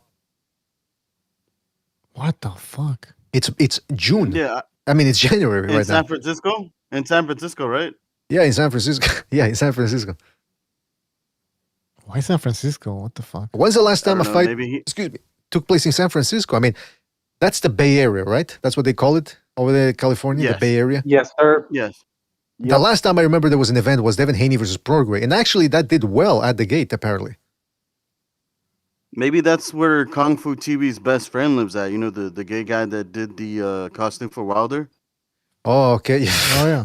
K: What the fuck?
I: It's June.
M: Yeah.
I: It's January right now.
M: In San Francisco? In San Francisco, right?
I: Yeah, in San Francisco. Yeah, in San Francisco.
K: Why San Francisco? What the fuck?
I: When's the last time a fight took place in San Francisco? That's the Bay Area, right? That's what they call it over there in California, the Bay Area?
L: Yes, sir.
M: Yes.
I: The last time I remember there was an event was Devin Haney versus Prograis. And actually, that did well at the gate, apparently.
M: Maybe that's where Kung Fu TV's best friend lives at. The gay guy that did the costume for Wilder.
I: Oh, okay.
K: Oh,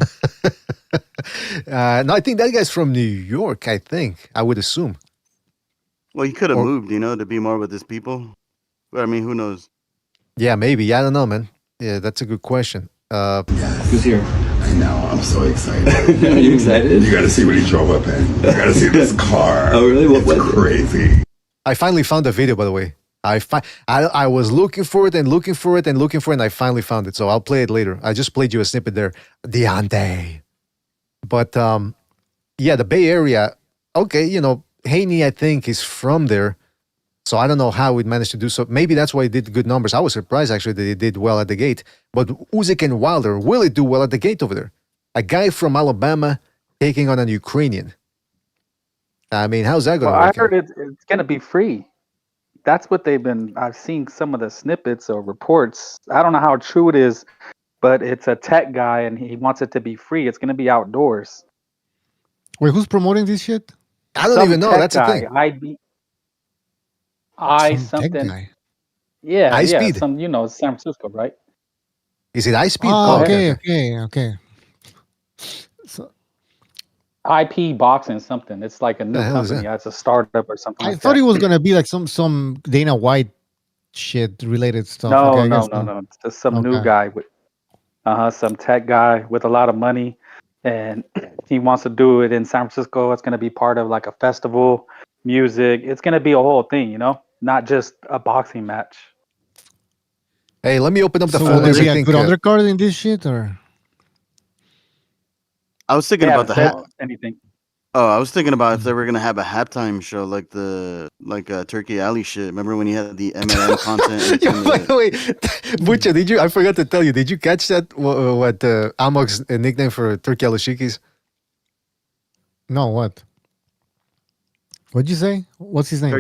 I: yeah. No, I think that guy's from New York, I would assume.
M: Well, he could have moved, to be more with his people. But, who knows?
I: Yeah, maybe. I don't know, man. Yeah, that's a good question.
N: Who's here?
O: I know. I'm so excited.
N: Are you excited?
O: You got to see what he drove up in. You got to see this car.
N: Oh, really? What was
O: it? Crazy.
I: I finally found the video, by the way. I was looking for it and looking for it and looking for it, and I finally found it. So I'll play it later. I just played you a snippet there. Deontay. But, the Bay Area, okay, Haney, I think, is from there. So I don't know how it managed to do so. Maybe that's why it did good numbers. I was surprised, actually, that it did well at the gate. But Usyk and Wilder, will it do well at the gate over there? A guy from Alabama taking on an Ukrainian. How's that going to work?
L: I heard it's going to be free. That's what I've seen some of the snippets or reports. I don't know how true it is, but it's a tech guy and he wants it to be free. It's going to be outdoors.
K: Wait, who's promoting this shit?
I: I don't even know. That's the thing.
L: Something.
K: Guy.
L: Yeah,
I: iSpeed.
L: San Francisco, right?
I: Is it iSpeed?
K: Oh, okay. So,
L: IP Boxing something. It's like a new company. It's a startup or something.
K: I thought it was gonna be like some Dana White shit related stuff.
L: No. It's just some new guy with some tech guy with a lot of money, and he wants to do it in San Francisco. It's gonna be part of like a festival, music. It's gonna be a whole thing, not just a boxing match.
I: Hey, let me open up the
K: phone.
I: phone.
K: Will there be a good undercard in this shit, or?
M: I was thinking about
L: anything.
M: Oh, I was thinking about if they were gonna have a halftime show like Turkey Alley shit. Remember when you had the M&M content?
I: By the way, Butcha, I forgot to tell you. Did you catch that? What Amok's nickname for Turkey Alishikis?
K: No, what? What'd you say? What's his name?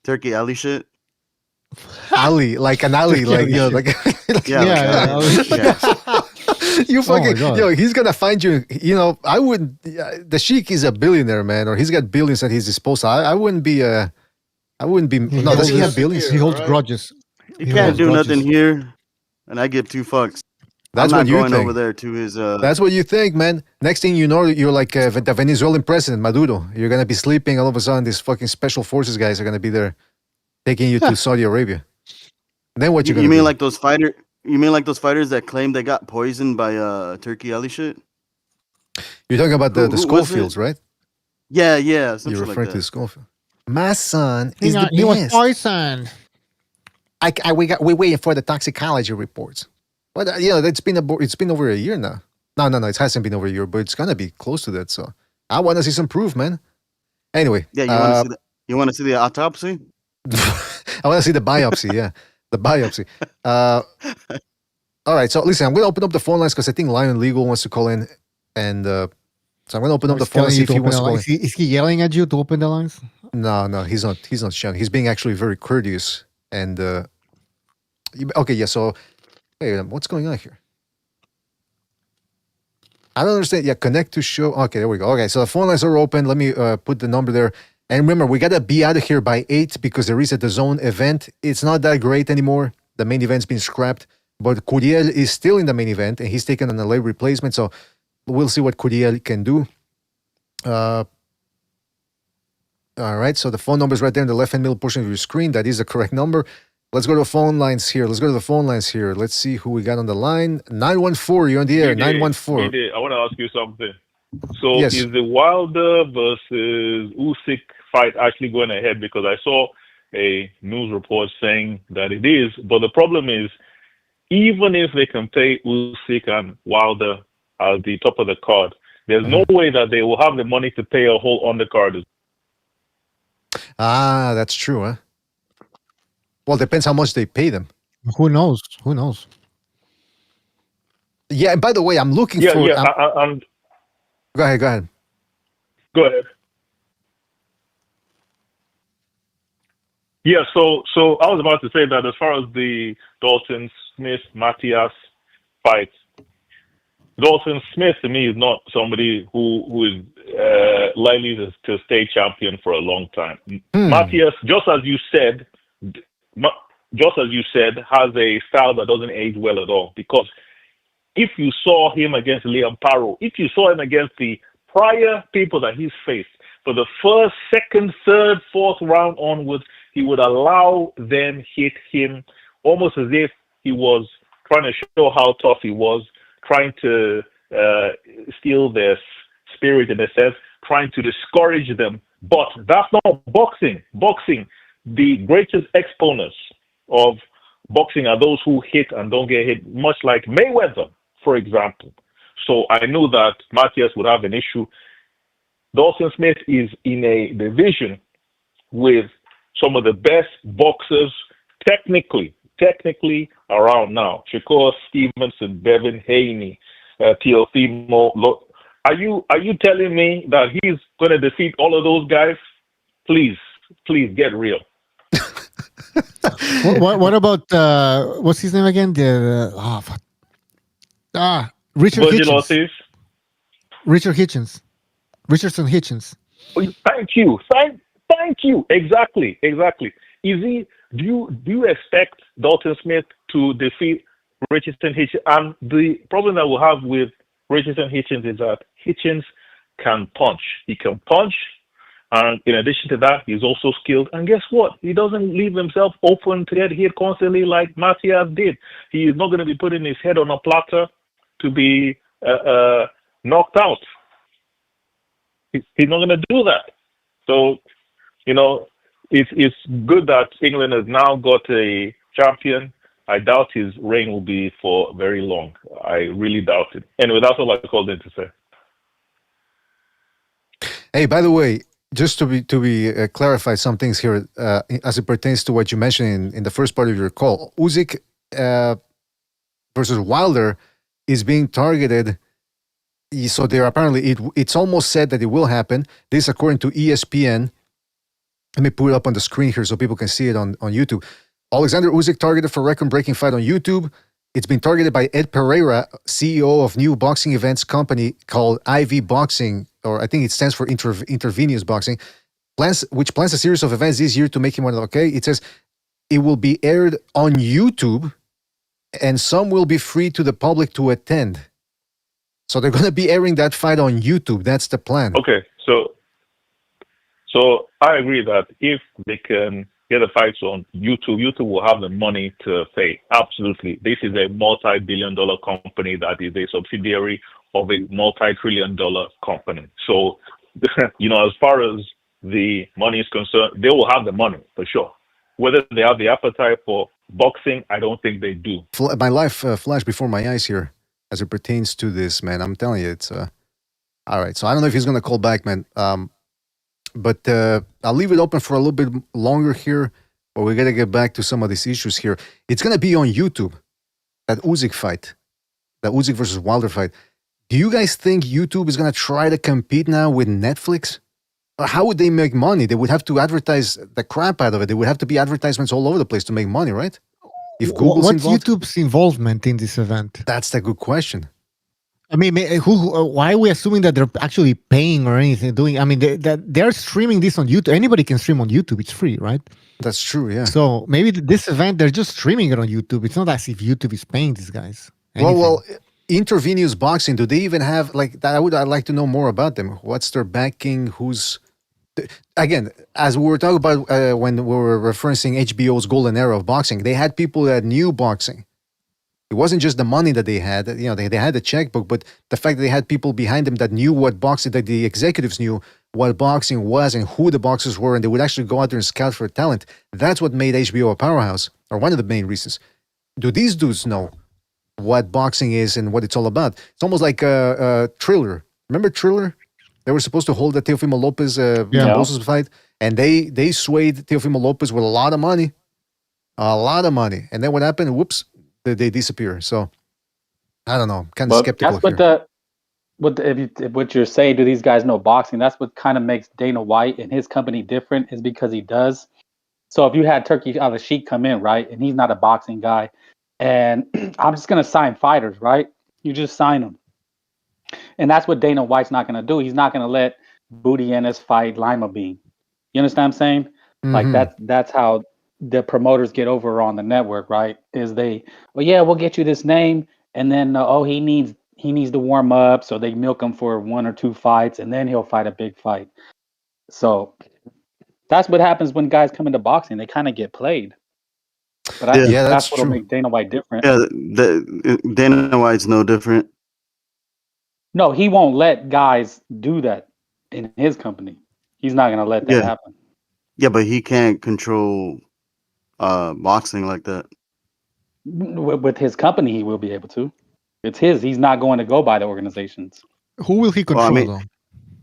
M: Turkey Alley shit.
I: Ali, like an alley, like
K: yeah.
I: You fucking he's gonna find you. I wouldn't. The Sheik is a billionaire, man, or he's got billions at his disposal. I wouldn't be. No, does he have billions?
K: He holds grudges.
M: He can't do nothing here, and I give two fucks.
I: That's
M: I'm
I: what
M: not
I: you
M: going
I: think.
M: over there to his.
I: That's what you think, man. Next thing you know, you're like the Venezuelan president, Maduro. You're gonna be sleeping. All of a sudden, these fucking special forces guys are gonna be there, taking you to Saudi Arabia. Then what
M: You
I: gonna
M: mean
I: do?
M: like those fighter? You mean like those fighters that claim they got poisoned by Turkey Alley shit?
I: You're talking about the
M: Who was it?
I: Schofields, right?
M: Yeah, some
I: You're
M: shit like
I: referring to the
M: that.
I: Schofield. My son is the
K: He was
I: best.
K: poisoned.
I: We're waiting for the toxicology reports. But it's been over a year now. No, it hasn't been over a year, but it's gonna be close to that. So I want to see some proof, man. Anyway,
M: Yeah, you want to see that? You want to see the autopsy?
I: I want to see the biopsy. Yeah, the biopsy. All right. So listen, I'm gonna open up the phone lines because I think Lion Legal wants to call in, and so I'm gonna open up the phone and see if he wants to call in.
K: Is he yelling at you to open the lines?
I: No, he's not. He's not shouting. He's being actually very courteous. And okay, yeah. So, hey, what's going on here? I don't understand. Yeah, connect to show. Okay, there we go. Okay, so the phone lines are open. Let me put the number there. And remember, we gotta be out of here by 8 because there is a DAZN event. It's not that great anymore. The main event's been scrapped, but Curiel is still in the main event, and he's taken on a late replacement. So we'll see what Curiel can do. All right, so the phone number is right there in the left-hand middle portion of your screen. That is the correct number. Let's go to the phone lines here. Let's see who we got on the line. 914, you're on the air. 914.
P: I want to ask you something. So
I: Yes.
P: is the Wilder versus Usyk fight actually going ahead? Because I saw a news report saying that it is. But the problem is, even if they can pay Usyk and Wilder at the top of the card, there's no way that they will have the money to pay a whole undercard.
I: Ah, that's true, huh? Well, depends how much they pay them.
K: Who knows?
I: Yeah, and by the way, I'm looking for...
P: I'm
I: Go ahead.
P: Go ahead. Yeah, so I was about to say that as far as the Dalton Smith-Matthias fight, Dalton Smith to me is not somebody who is likely to stay champion for a long time. Matthias, just as you said, has a style that doesn't age well at all. Because if you saw him against Liam Paro, if you saw him against the prior people that he's faced, for the first, second, third, fourth round onwards, he would allow them hit him almost as if he was trying to show how tough he was, trying to steal their spirit in a sense, trying to discourage them. But that's not boxing. Boxing, the greatest exponents of boxing are those who hit and don't get hit, much like Mayweather, for example. So I knew that Matthias would have an issue. Dalton Smith is in a division with some of the best boxers technically around now. Shakur Stevenson, Devin Haney, Teofimo. Are you telling me that he's going to defeat all of those guys? Please get real.
K: What about what's his name again? Richard
P: Vergil
K: Hitchens.
P: Ortiz.
K: Richardson Hitchens.
P: Thank you. Exactly. Do you expect Dalton Smith to defeat Richardson Hitchens? And the problem that we'll have with Richardson Hitchens is that Hitchens can punch. He can punch. And in addition to that, he's also skilled. And guess what? He doesn't leave himself open to get hit constantly like Matthias did. He is not going to be putting his head on a platter to be knocked out. He's not going to do that. So, it's good that England has now got a champion. I doubt his reign will be for very long. I really doubt it. Anyway, that's all I called in to say.
I: Hey, by the way, just to be clarify some things here as it pertains to what you mentioned in the first part of your call. Usyk versus Wilder is being targeted. So they're apparently it's almost said that it will happen. This according to ESPN. Let me put it up on the screen here so people can see it on YouTube. Alexander Usyk targeted for record-breaking fight on YouTube. It's been targeted by Ed Pereira, CEO of new boxing events company called IV Boxing, or I think it stands for Intravenous Boxing, which plans a series of events this year to make him one of the, okay? It says it will be aired on YouTube and some will be free to the public to attend. So they're going to be airing that fight on YouTube. That's the plan.
P: Okay, so I agree that if they can, get the fights on YouTube, YouTube will have the money to pay. Absolutely. This is a multi-billion-dollar company that is a subsidiary of a multi-trillion-dollar company. So, as far as the money is concerned, they will have the money for sure. Whether they have the appetite for boxing, I don't think they do.
I: My life flashed before my eyes here as it pertains to this, man. I'm telling you, it's all right. So I don't know if he's going to call back, man. But I'll leave it open for a little bit longer here, but we got to get back to some of these issues here. It's going to be on YouTube, that Usyk fight, that Usyk versus Wilder fight. Do you guys think YouTube is going to try to compete now with Netflix? Or how would they make money? They would have to advertise the crap out of it. There would have to be advertisements all over the place to make money, right? If Google's
K: What's
I: involved?
K: YouTube's involvement in this event?
I: That's the good question.
K: I mean, why are we assuming that they're actually paying or anything doing? I mean, they're streaming this on YouTube. Anybody can stream on YouTube. It's free, right?
I: That's true, yeah.
K: So maybe this event, they're just streaming it on YouTube. It's not as if YouTube is paying these guys anything.
I: Well, Intravenous Boxing, do they even have, like, that? I'd like to know more about them. What's their backing? Who's... Again, as we were talking about when we were referencing HBO's golden era of boxing, they had people that knew boxing. It wasn't just the money that they had. They had the checkbook, but the fact that they had people behind them that knew what boxing, that the executives knew what boxing was and who the boxers were, and they would actually go out there and scout for talent. That's what made HBO a powerhouse, or one of the main reasons. Do these dudes know what boxing is and what it's all about? It's almost like a Thriller. Remember Thriller? They were supposed to hold the Teofimo Lopez Kambosos fight, and they swayed Teofimo Lopez with a lot of money. And then what happened? Whoops, they disappear. So I don't know. Kind of skeptical
L: here. What you're saying, do these guys know boxing? That's what kind of makes Dana White and his company different, is because he does. So if you had Turki Al-Sheikh come in, right, and he's not a boxing guy, and I'm just going to sign fighters, right? You just sign them. And that's what Dana White's not going to do. He's not going to let Booty Ennis fight Lima Bean. You understand what I'm saying?
I: Mm-hmm.
L: Like that's how the promoters get over on the network, right? Is we'll get you this name, and then he needs to warm up, so they milk him for 1 or 2 fights, and then he'll fight a big fight. So that's what happens when guys come into boxing. They kind of get played. But that's what'll make Dana White different.
M: Yeah, Dana White's no different.
L: No, he won't let guys do that in his company. He's not going to let that happen.
M: Yeah, but he can't control boxing like that.
L: With his company, he will be able to. It's his. He's not going to go by the organizations.
K: Who will he control, though?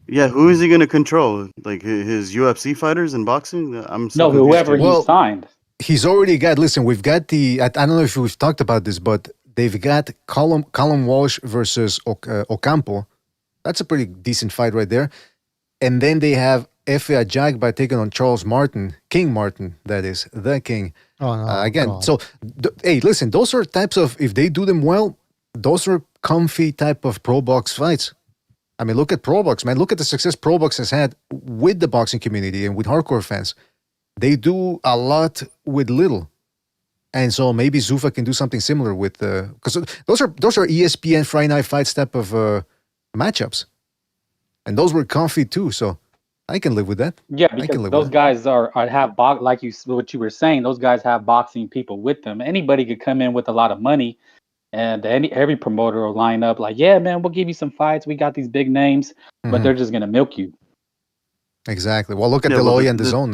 M: Yeah, who is he going to control? Like his UFC fighters in boxing?
L: Whoever he signed.
I: He's already got, listen, we've got I don't know if we've talked about this, but they've got Callum Walsh versus Ocampo. That's a pretty decent fight right there. And then they have Efe Ajagba taking on Charles Martin, King Martin, that is, the King.
K: Oh, no.
I: Again,
K: God.
I: so, hey, listen, those are types of, if they do them well, those are comfy type of pro box fights. I mean, look at pro box, man. Look at the success pro box has had with the boxing community and with hardcore fans. They do a lot with little. And so maybe Zuffa can do something similar with because those are ESPN Friday Night Fights type of matchups, and those were comfy too. So I can live with that.
L: Yeah, because those guys have like what you were saying. Those guys have boxing people with them. Anybody could come in with a lot of money, and every promoter will line up like, yeah, man, we'll give you some fights. We got these big names, but they're just gonna milk you.
I: Exactly. Well, look at De La Hoya and the Zone.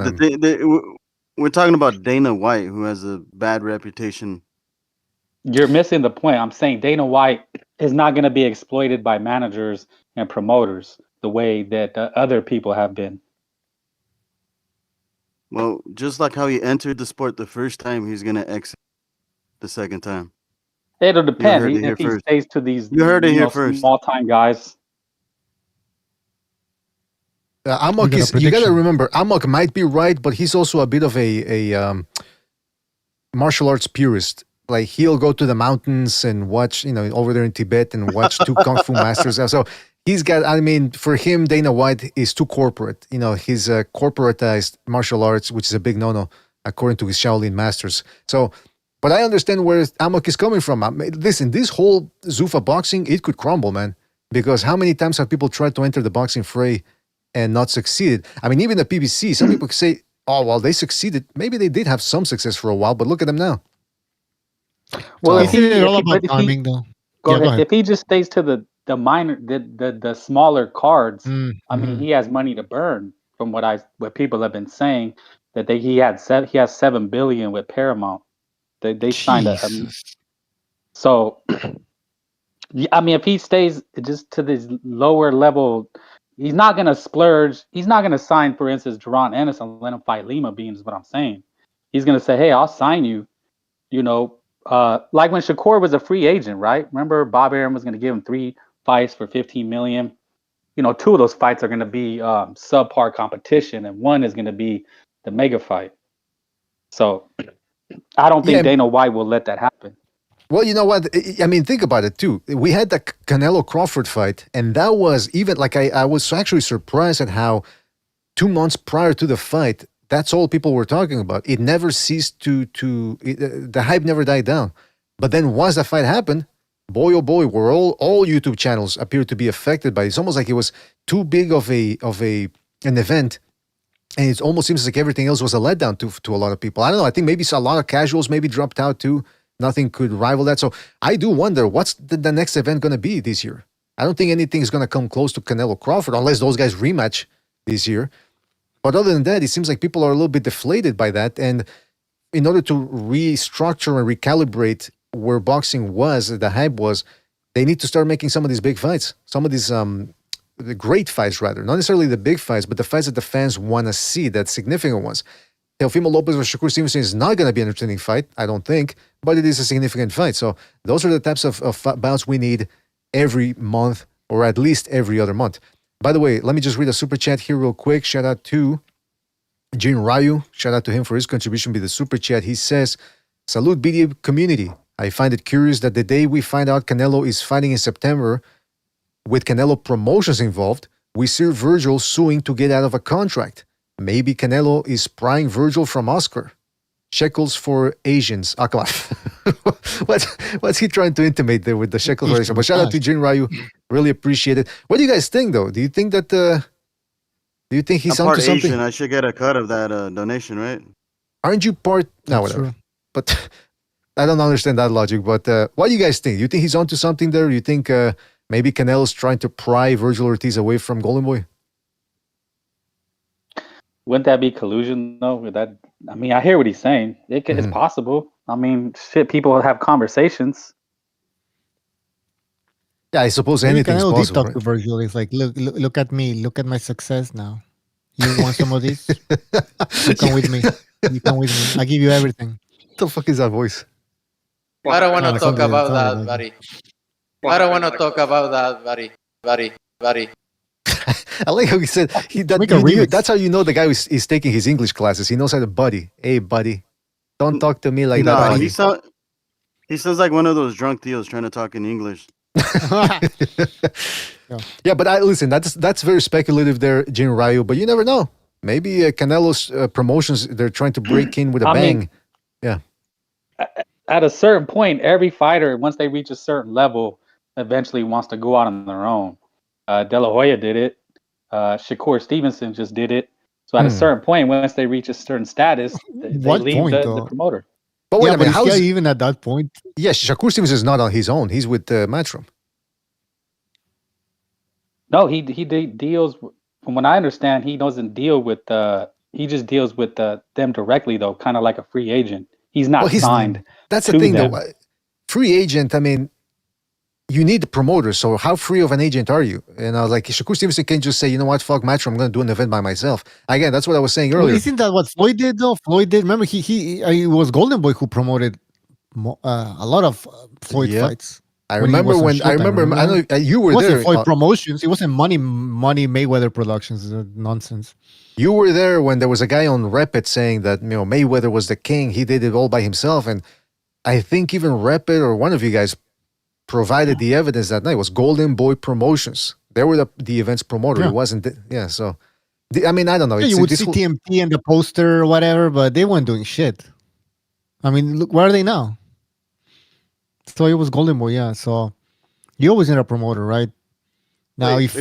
M: We're talking about Dana White, who has a bad reputation.
L: You're missing the point. I'm saying Dana White is not going to be exploited by managers and promoters the way that other people have been.
M: Well, just like how he entered the sport the first time, he's going to exit the second time.
L: It'll depend. If he stays to these small-time guys.
I: Amok you got to remember, Amok might be right, but he's also a bit of a martial arts purist. Like, he'll go to the mountains and watch, over there in Tibet and watch 2 Kung Fu masters. So he's got, for him, Dana White is too corporate. He's corporatized martial arts, which is a big no-no, according to his Shaolin masters. So, but I understand where Amok is coming from. Listen, this whole Zuffa boxing, it could crumble, man. Because how many times have people tried to enter the boxing fray and not succeeded? I mean, even the PBC, some people say, oh well, they succeeded. Maybe they did have some success for a while, but look at them now.
L: Well,
I: So-
L: if he,
K: It's all
L: if he,
K: about
L: but if
K: timing,
L: he
K: though.
L: go
K: Yeah,
L: ahead,
K: go ahead.
L: if he just stays to the minor, the smaller cards, I mean,
K: Mhm.
L: he has money to burn. From what people have been saying, that he has $7 billion with Paramount. They signed a
K: Jesus.
L: so. Yeah, I mean, if he stays just to this lower level, he's not gonna splurge. He's not gonna sign, for instance, Jerron Ennis and let him fight Lima Beans. Is what I'm saying. He's gonna say, "Hey, I'll sign you." You know, like when Shakur was a free agent, right? Remember, Bob Arum was gonna give him 3 fights for 15 million. You know, 2 of those fights are gonna be subpar competition, and one is gonna be the mega fight. So, I don't think
I: Yeah.
L: Dana White will let that happen.
I: Well, you know what? I mean, think about it too. We had the Canelo Crawford fight, and that was even like I was actually surprised at how 2 months prior to the fight, that's all people were talking about. It never ceased the hype never died down. But then once the fight happened, boy oh boy, were all YouTube channels appeared to be affected by it. It's almost like it was too big of an event. And it almost seems like everything else was a letdown to a lot of people. I don't know. I think maybe a lot of casuals maybe dropped out too. Nothing could rival that. So I do wonder what's the next event going to be this year. I don't think anything is going to come close to Canelo Crawford unless those guys rematch this year. But other than that, it seems like people are a little bit deflated by that. And in order to restructure and recalibrate where boxing was, the hype was, they need to start making some of these big fights. Some of these the great fights, rather. Not necessarily the big fights, but the fights that the fans want to see, that significant ones. Teofimo Lopez versus Shakur Stevenson is not going to be an entertaining fight, I don't think, but it is a significant fight. So those are the types of bouts we need every month, or at least every other month. By the way, let me just read a super chat here real quick. Shout out to Jin Ryu. Shout out to him for his contribution with the super chat. He says, "Salute BDA community. I find it curious that the day we find out Canelo is fighting in September, with Canelo Promotions involved, we see Vergil suing to get out of a contract. Maybe Canelo is prying Vergil from Oscar. Shekels for Asians." Ah, come on. What's he trying to intimate there with the shekels for Asians? But shout out to Jin Ryu. Really appreciate it. What do you guys think, though? Do you think that do you think he's
M: I'm part
I: onto something?
M: Asian. I should get a cut of that donation, right?
I: Aren't you part? No, whatever.
K: True.
I: But I don't understand that logic. But what do you guys think? You think he's onto something there? You think maybe Canelo's trying to pry Vergil Ortiz away from Golden Boy?
L: Wouldn't that be collusion though? With that, I mean, I hear what he's saying. It's possible. I mean, shit, people have conversations.
I: Yeah, I suppose
K: Maybe
I: anything's
K: Canelo did
I: possible.
K: talk to Vergil. He's like, look at me. Look at my success now. You want some of this? You come with me. You come with me. I give you everything.
I: What the fuck is that voice?
Q: I don't want to talk
K: something-
Q: about that,
K: something like
Q: buddy. I don't want to talk about that, buddy.
I: I like how he said
K: Make a remix.
I: that's how you know the guy is taking his English classes. He knows how to buddy. Hey, buddy, don't talk to me like that.
M: No,
I: Buddy.
M: he sounds like one of those drunk deals trying to talk in English.
I: Yeah, but listen. That's very speculative there, Jin Ryu. But you never know. Maybe Canelo's promotions, they're trying to break in with a bang.
L: Mean,
I: yeah.
L: At a certain point, every fighter, once they reach a certain level, eventually wants to go out on their own. De La Hoya did it. Shakur Stevenson just did it. So at a certain point, once they reach a certain status, they leave the promoter.
I: But wait a minute,
K: but even at that point?
I: Yes, Shakur Stevenson is not on his own. He's with Matchroom.
L: No, he deals. From what I understand, he doesn't deal with. He just deals with them directly, though, kind of like a free agent. He's not signed.
I: That's the thing, though. Free agent. I mean, you need the promoter. So how free of an agent are you? And I was like, Shakur Stevenson can't just say, you know what, fuck Matchroom, I'm going to do an event by myself. Again, that's what I was saying earlier.
K: Well, isn't that what Floyd did, though? Floyd did. Remember, it was Golden Boy who promoted a lot of Floyd fights.
I: I remember I know you were there.
K: It wasn't Floyd Promotions. It wasn't Money Mayweather Productions. Nonsense.
I: You were there when there was a guy on Repit saying that Mayweather was the king. He did it all by himself, and I think even Repit or one of you guys provided the evidence that night. It was Golden Boy Promotions. They were the event's promoter.
K: Yeah.
I: It wasn't. So I mean, I don't know.
K: Yeah, you would see TMT and the poster or whatever, but they weren't doing shit. I mean, look, where are they now? So it was Golden Boy, yeah. So you always need a promoter, right? Now,
M: Wait,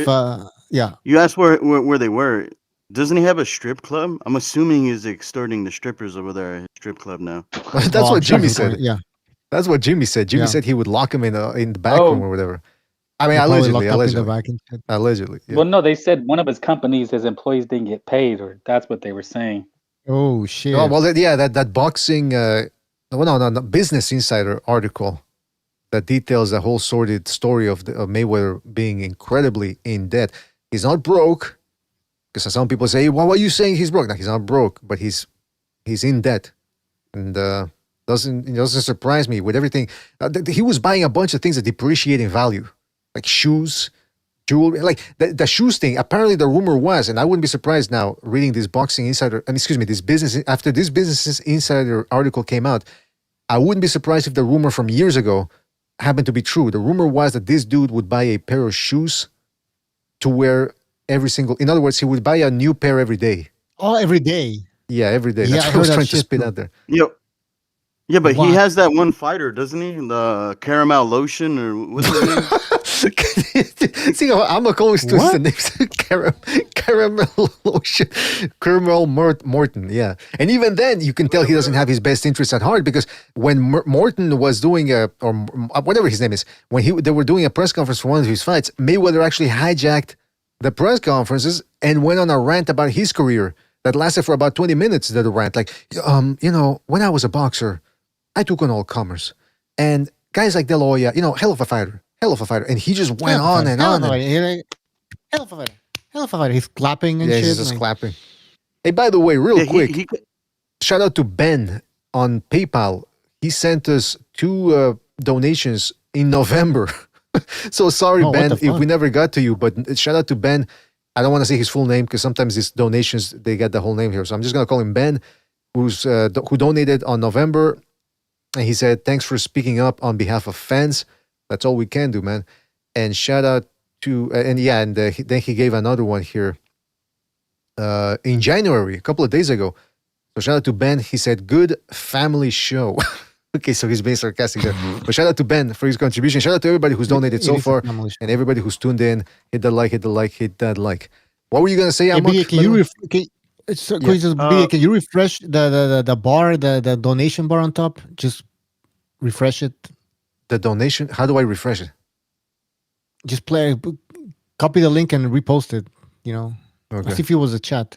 K: yeah.
M: You asked where they were. Doesn't he have a strip club? I'm assuming he's extorting the strippers over there at his strip club now.
I: That's what Jimmy said.
K: Yeah.
I: That's what Jimmy said. Jimmy
K: Yeah.
I: said he would lock him in the back room or whatever. I mean,
K: They're probably
I: allegedly.
K: locked up in the back and shit.
I: Allegedly. Yeah.
L: Well, no, they said one of his companies, his employees didn't get paid, or that's what they were saying.
K: Oh shit.
I: Oh, well, that boxing, no, Business Insider article that details the whole sordid story of Mayweather being incredibly in debt. He's not broke, because some people say, "Well, what are you saying? He's broke." No, he's not broke, but he's in debt, and doesn't surprise me with everything. He was buying a bunch of things that depreciate in value, like shoes, jewelry, like the shoes thing. Apparently, the rumor was, and I wouldn't be surprised now reading this Boxing Insider, this Business Insider article came out. I wouldn't be surprised if the rumor from years ago happened to be true. The rumor was that this dude would buy a pair of shoes to wear in other words, he would buy a new pair every day.
K: Oh, every day.
I: Yeah, every day.
K: Yeah,
I: That's
K: I
I: what I was
K: heard that
I: trying to
K: shit
I: spit
K: too.
I: out there.
M: Yep. Yeah, but
K: What?
M: he has that one fighter, doesn't he? The caramel lotion or what's his name?
I: See, I'm always twist the names. Caramel lotion, Caramel Morton. Yeah, and even then, you can tell he doesn't have his best interests at heart, because when Morton was doing or whatever his name is, when they were doing a press conference for one of his fights, Mayweather actually hijacked the press conferences and went on a rant about his career that lasted for about 20 minutes. That rant, like, when I was a boxer, I took on all comers, and guys like De La Hoya, hell of a fighter. And he just went on and on.
K: Hell of a fighter. He's clapping and
I: Yeah,
K: shit.
I: he's just clapping. Hey, by the way, real quick, shout out to Ben on PayPal. He sent us 2 donations in November. So sorry, Ben, if we never got to you, but shout out to Ben. I don't want to say his full name, because sometimes these donations, they get the whole name here. So I'm just going to call him Ben, who donated on November. And he said, thanks for speaking up on behalf of fans. That's all we can do, man. And shout out to, then he gave another one here in January, a couple of days ago. So shout out to Ben. He said, good family show. Okay, so he's being sarcastic there. But shout out to Ben for his contribution. Shout out to everybody who's donated so far, and everybody who's tuned in. Hit that like. What were you going to say, Amok?
K: Can you refresh the bar, the donation bar on top? Just refresh it.
I: The donation? How do I refresh it?
K: Just copy the link and repost it.
I: Okay.
K: As if it was a chat.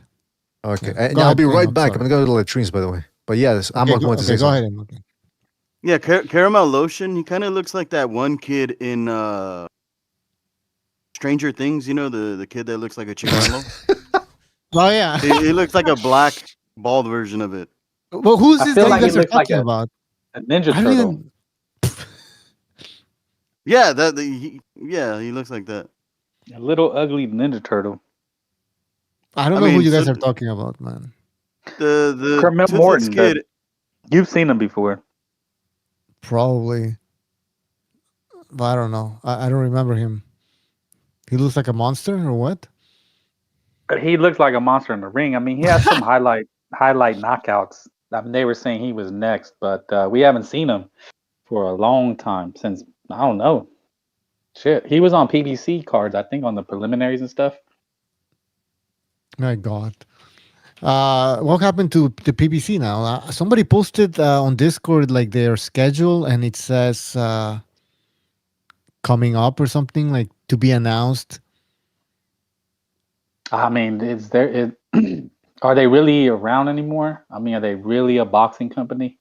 I: Okay,
K: Yeah.
I: and I'll be right back. I'm going to go to the latrines, by the way. But yeah, Amok wants to say something.
K: Go ahead.
M: Yeah, caramel lotion. He kind of looks like that one kid in Stranger Things. The kid that looks like a Chicano.
K: Oh yeah,
M: he looks like a black bald version of it.
K: Well, who's this guy you guys are talking
L: like
K: about?
L: A Ninja Turtle.
M: Yeah, he looks like that.
L: A little ugly Ninja Turtle.
K: I don't know who you guys are talking about, man.
M: The
L: Kermit Morton kid. You've seen him before.
K: Probably. But I don't know. I don't remember him. He looks like a monster or what?
L: He looks like a monster in the ring. I mean, he has some highlight knockouts. I mean, they were saying he was next, but we haven't seen him for a long time, since, I don't know. Shit. He was on PBC cards, I think, on the preliminaries and stuff.
K: My God. What happened to the PBC now? Somebody posted on Discord like their schedule, and it says coming up or something, like to be announced.
L: I mean, are they really around anymore? I mean, are they really a boxing company?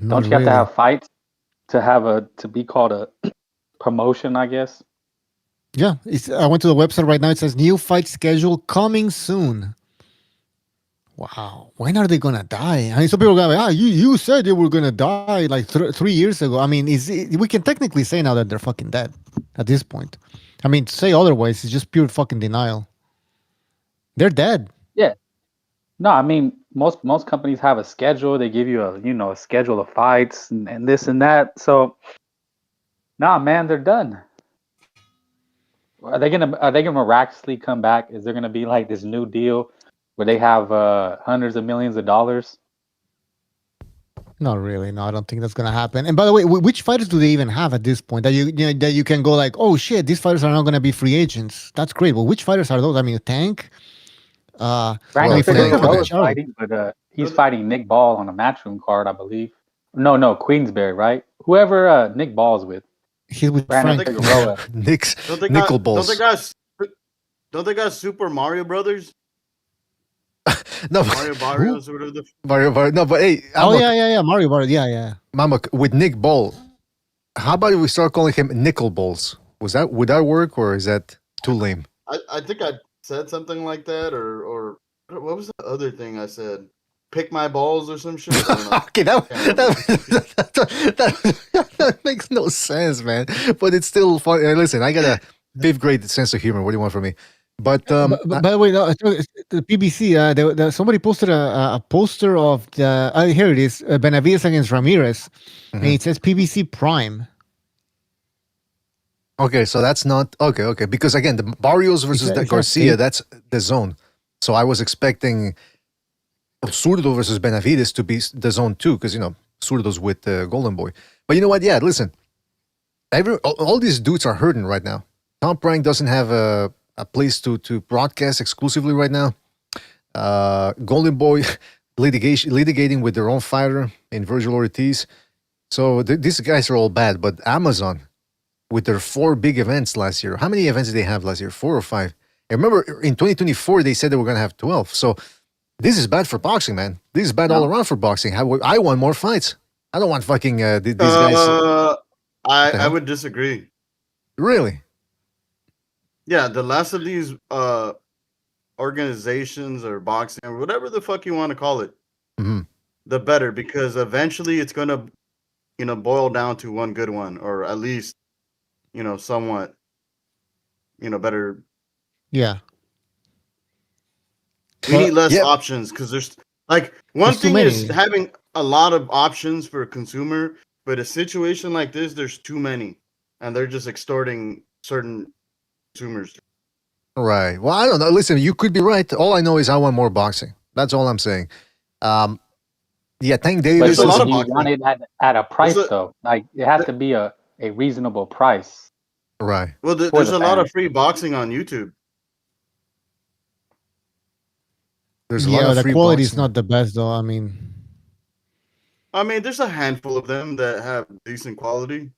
L: Don't you have to have fights to be called a promotion, I guess?
K: Yeah, I went to the website right now. It says new fight schedule coming soon. Wow, when are they gonna die? I mean, some people are going, you said they were gonna die like 3 years ago. I mean, we can technically say now that they're fucking dead at this point. I mean, to say otherwise is just pure fucking denial. They're dead.
L: Yeah. No, I mean, most companies have a schedule. They give you a schedule of fights and this and that. So, nah, man, they're done. Are they gonna miraculously come back? Is there gonna be like this new deal where they have hundreds of millions of dollars?
K: Not really. No, I don't think that's gonna happen. And by the way, which fighters do they even have at this point that that you can go like, oh shit, these fighters are not gonna be free agents? That's great. Well, which fighters are those? I mean, Tank.
L: Brandon
K: Tank,
L: is fighting, but he's fighting Nick Ball on a matchroom card, I believe. No, Queensberry, right? Whoever Nick Ball's with.
K: He's with
L: Brandon
K: Frank.
L: Figueroa.
I: Nickel balls.
M: Don't they got Super Mario Brothers?
I: No,
M: Mario Barrios or whatever the
I: Mario. No, but hey,
K: yeah, Mario Barrios. Yeah.
I: Mama, with Nick Ball, how about if we start calling him Nickel Balls? Would that work, or is that too lame?
M: I think I said something like that, or what was the other thing I said? Pick my balls or some shit.
I: Okay, that makes no sense, man. But it's still fun. Listen, I got a 5th grade sense of humor. What do you want from me? But
K: by the way, no, the PBC, somebody posted a poster of the. Here it is, Benavides against Ramirez, and it says PBC Prime.
I: Okay, so that's not okay. Because again, the Barrios versus Garcia, that's the zone. So I was expecting Zurdo versus Benavides to be the zone too, because Zurdo's with Golden Boy. But you know what? Yeah, listen, all these dudes are hurting right now. Top Rank doesn't have a place to broadcast exclusively right now. Golden Boy litigating with their own fighter in Vergil Ortiz. So these guys are all bad. But Amazon, with their 4 big events last year, how many events did they have last year? 4 or 5? I remember in 2024 they said they were going to have 12. So this is bad for boxing, man. This is bad all around for boxing. I want more fights. I don't want fucking these guys.
M: I would disagree.
I: Really?
M: Yeah, the less of these organizations or boxing or whatever the fuck you want to call it, the better, because eventually it's going to, boil down to one good one, or at least, somewhat, better.
K: Yeah.
M: We need less options, because there's one thing is having a lot of options for a consumer, but a situation like this, there's too many, and they're just extorting certain consumers.
I: Right. Well, I don't know. Listen, you could be right. All I know is I want more boxing. That's all I'm saying. Tank Davis.
L: But you want it at a price, though. Like, it has to be a reasonable price.
I: Right.
M: Well, there's a lot of free boxing on YouTube.
I: There's a lot of
K: the
I: free
K: quality is
I: boxing.
K: not the best, though. I mean,
M: there's a handful of them that have decent quality.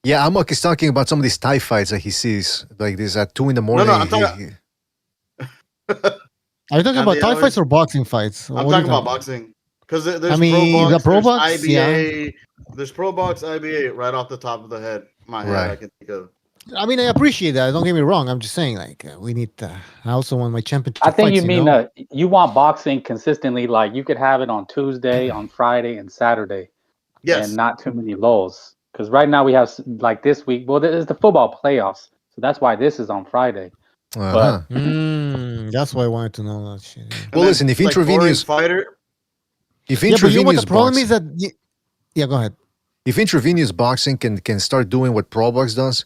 I: Yeah, Amok is talking about some of these Thai fights that he sees, like this at 2 a.m.
M: No, I'm talking.
K: Are you talking about Thai fights or boxing fights?
M: I'm talking about boxing, because there's
K: the Pro Box,
M: IBA, there's Pro Box, IBA right off the top of the head. I can think of.
K: I mean, I appreciate that. Don't get me wrong. I'm just saying, we need. I also want my championship.
L: I think
K: fights,
L: you mean you want boxing consistently. Like, you could have it on Tuesday, on Friday, and Saturday.
M: Yes.
L: And not too many lulls. Because right now we have, like, this week. Well, there's the football playoffs, so that's why this is on Friday. But
K: that's why I wanted to know that shit. Yeah.
I: Well, listen, if intravenous
M: fighter,
I: if
K: but you know what
I: intravenous
K: the problem
I: boxing,
K: is that. Yeah, go ahead.
I: if intravenous boxing can start doing what Pro Box does,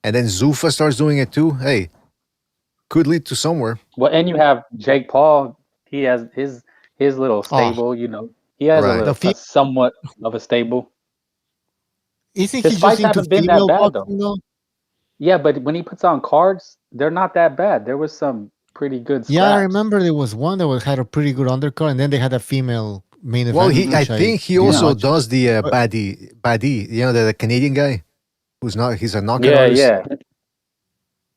I: and then Zuffa starts doing it too, hey, could lead to somewhere.
L: Well, and you have Jake Paul. He has his little stable. He has a somewhat of a stable.
K: Isn't
L: His
K: he
L: fights
K: just into
L: haven't been that
K: female
L: bad,
K: boxing,
L: though. Yeah, but when he puts on cards, they're not that bad. There was some pretty good scraps.
K: Yeah, I remember there was one that had a pretty good undercard, and then they had a female main event.
I: Well, I think he also does the Badi, the Canadian guy he's a knockout artist.
L: Yeah.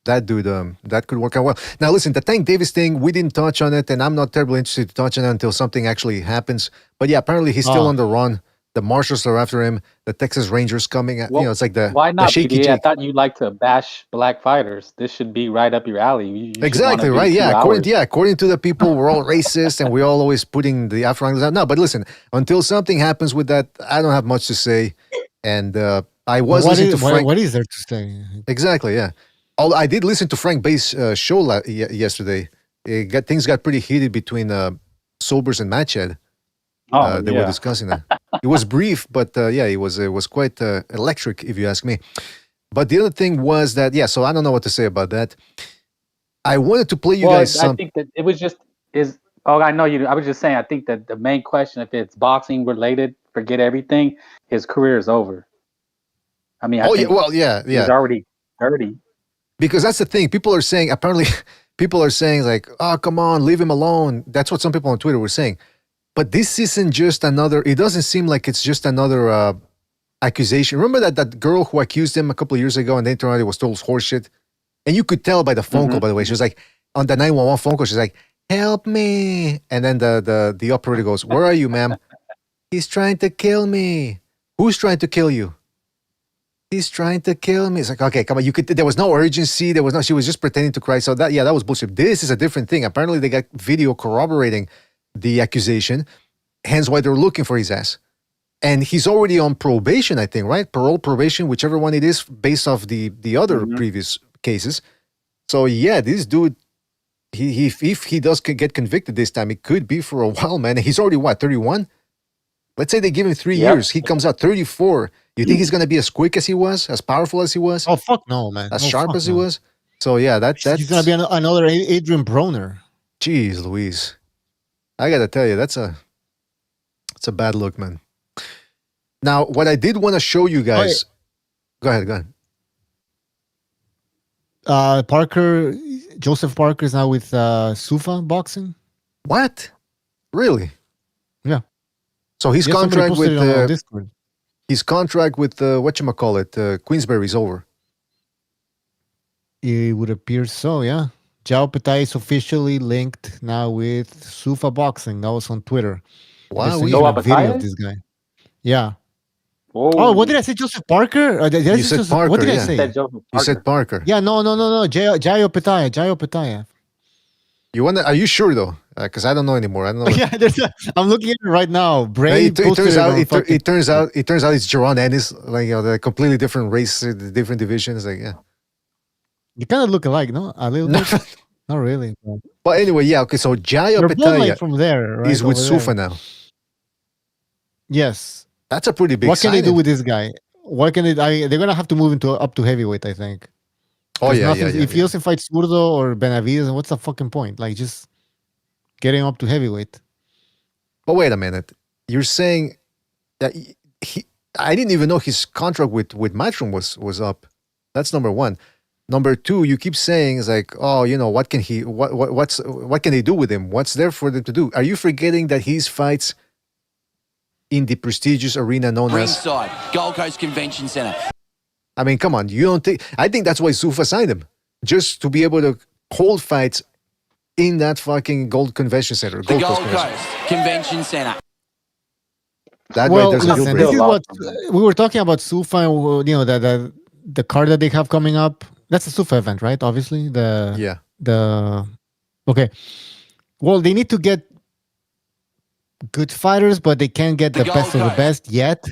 I: That dude, that could work out well. Now, listen, the Tank Davis thing, we didn't touch on it, and I'm not terribly interested to touch on it until something actually happens. But yeah, apparently he's still on the run. The Marshals are after him. The Texas Rangers coming. It's like the
L: why not?
I: The shaky
L: PDA? I thought you like to bash black fighters. This should be right up your alley. You
I: exactly right. Yeah, according to the people, we're all racist, and we're all always putting the Afro-Anglos out. No, but listen, until something happens with that, I don't have much to say. And I was listening to Frank.
K: What is there to say?
I: Exactly. Yeah. I did listen to Frank Bay's show yesterday. Things got pretty heated between Sobers and Matchhead. They were discussing that. It was brief, but it was quite electric, if you ask me. But the other thing was that, so I don't know what to say about that. I wanted to play you guys some.
L: I think that it was just I know you. I was just saying. I think that the main question, if it's boxing related forget everything, his career is over. I mean, I
I: Oh,
L: think
I: yeah, well, yeah.
L: he's already 30.
I: Because that's the thing. People are saying, apparently, people are saying, like, oh, come on, leave him alone. That's what some people on Twitter were saying. But this isn't just another, it doesn't seem like it's just another accusation. Remember that girl who accused him a couple of years ago and then turned out it was total horseshit? And you could tell by the phone call, by the way. She was like, on the 911 phone call, she's like, help me. And then the operator goes, where are you, ma'am? He's trying to kill me. Who's trying to kill you? He's trying to kill me. It's like, okay, come on. There was no urgency. She was just pretending to cry. So that was bullshit. This is a different thing. Apparently they got video corroborating the accusation. Hence why they're looking for his ass. And he's already on probation, I think, right? Parole, probation, whichever one it is, based off the other previous cases. So yeah, this dude, if he does get convicted this time, it could be for a while, man. He's already, 31? Let's say they give him 3 years. He comes out 34. You think he's going to be as quick as he was? As powerful as he was?
K: Oh, fuck no, man.
I: As sharp as he was? So, yeah, that's...
K: He's going to be another Adrian Broner.
I: Jeez Louise. I got to tell you, that's a bad look, man. Now, what I did want to show you guys... Go ahead.
K: Joseph Parker is now with Sufa Boxing.
I: What? Really?
K: Yeah.
I: So his contract with whatchamacallit, Queensberry is over.
K: It would appear so, yeah. Jao Petai is officially linked now with Sufa Boxing. That was on Twitter.
I: Wow,
K: we have a video of this guy. Yeah. Oh, what did I say? Joseph Parker?
I: You said Parker.
K: What did I say?
I: You said Parker.
K: Yeah, no. Jao Petai.
I: Are you sure though? Because I don't know anymore. I don't know.
K: Yeah, I'm looking at it right now.
I: It turns out it's Jerron Ennis, like the completely different race, different divisions. Like, yeah,
K: you kind of look alike, no? A little bit. Not really.
I: But anyway, yeah. Okay, so Jaya Petaya
K: from there, right?
I: is with Sufa now.
K: Yes,
I: that's a pretty big.
K: What can they do with this guy? What can they? They're gonna have to move up to heavyweight, I think.
I: Oh yeah.
K: If he doesn't fight Zurdo or Benavides, what's the fucking point? Like just getting up to heavyweight.
I: But wait a minute. You're saying that I didn't even know his contract with Matchroom was up. That's number one. Number two, you keep saying is like, oh, what can they do with him? What's there for them to do? Are you forgetting that his fights in the prestigious arena known
B: Ringside, Gold Coast Convention Centre.
I: I mean, come on. You don't think? I think that's why Sufa signed him, just to be able to hold fights in that fucking Gold Convention Center.
B: Gold Coast Convention Center.
I: That way, there's
K: listen, this is what we were talking about. Sufa, the card that they have coming up. That's a Sufa event, right? Obviously, okay. Well, they need to get good fighters, but they can't get the best of the best yet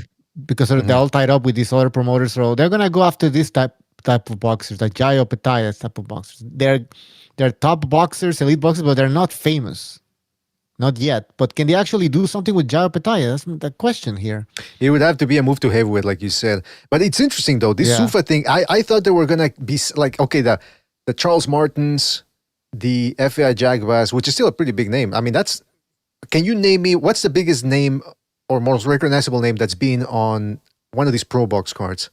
K: because they're all tied up with these other promoters. So they're gonna go after this type of boxers, like Jaya Petaya type of boxers. They're top boxers, elite boxers, but they're not famous. Not yet. But can they actually do something with Jaya Petaya? That's the question here.
I: It would have to be a move to heavyweight, like you said. But it's interesting, though. This Sufa thing, I thought they were going to be like, okay, the Charles Martins, the FAI Jaguars, which is still a pretty big name. I mean, can you name me, what's the biggest name or most recognizable name that's been on one of these Pro Box cards?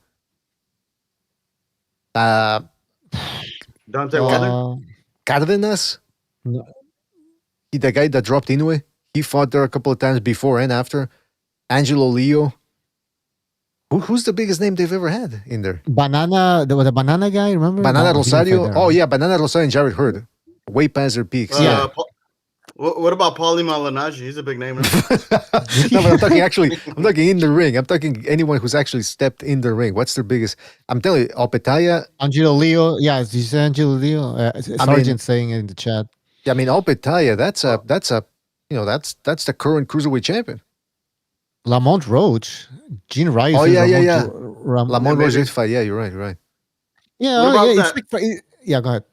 M: Dante Wilder?
I: Cardenas?
K: No.
I: The guy that dropped Inoue, he fought there a couple of times before and after. Angelo Leo. Who's the biggest name they've ever had in there?
K: Banana, the Banana guy, remember?
I: Banana Rosario. Oh, yeah, Banana Rosario and Jared Hurd. Way past their peaks.
M: What about Paulie Malignaggi? He's a big name.
I: No, but I'm talking in the ring. I'm talking anyone who's actually stepped in the ring. What's their biggest? I'm telling you, Opetaya.
K: Angelo Leo. Yeah, you say Angelo Leo? Sergeant saying it in the chat.
I: Yeah, I mean, Opetaya, that's the current cruiserweight champion.
K: Lamont Roach, Gene Rice.
I: Oh yeah. Lamont Roach did fight. Yeah, you're right.
K: Yeah, yeah. Go ahead.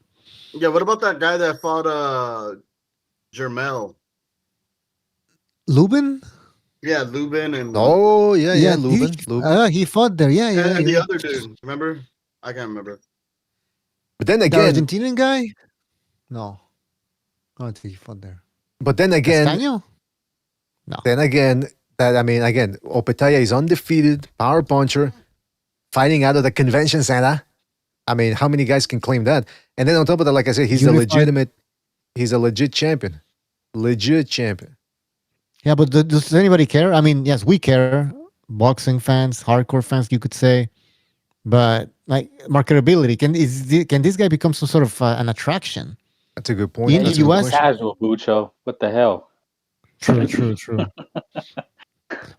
M: Yeah, what about that guy that fought Jermel?
K: Lubin?
M: Yeah, Lubin and.
I: Oh yeah, Lubin.
K: He fought there. Yeah.
M: And the other dude, remember? I can't remember.
I: But then again,
K: the Argentinian guy. No. Oh, he fought there.
I: But then again,
K: Castaño? No.
I: Then again, That I mean, again, Opetaya is undefeated, power puncher, fighting out of the convention center. I mean, how many guys can claim that? And then on top of that, like I said, he's a legit champion. Legit champion.
K: Yeah, but does anybody care? I mean, yes, we care. Boxing fans, hardcore fans, you could say. But like marketability, can this guy become some sort of an attraction?
I: That's a good point.
K: In the US,
L: casual, Bucho. What the hell?
K: True.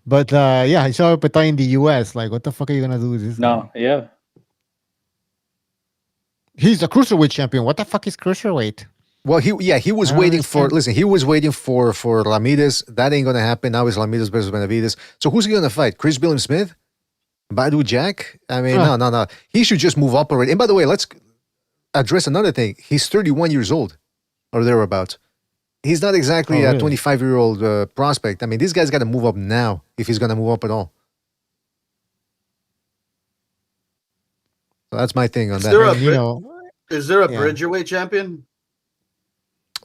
K: But yeah, I saw Opetaya in the US. Like, what the fuck are you gonna do with this?
L: No, yeah.
K: He's a cruiserweight champion. What the fuck is cruiserweight?
I: Well, he was waiting for. Listen, he was waiting for Ramirez. That ain't gonna happen. Now it's Ramirez versus Benavides. So who's he gonna fight? Chris Billiam Smith, Badu Jack? I mean, no. He should just move up already. And by the way, let's address another thing. He's 31 years old, or thereabouts. He's not exactly a 25-year-old prospect. I mean, this guy's got to move up now if he's gonna move up at all. So that's my thing on that.
M: Is there a bridgerweight champion?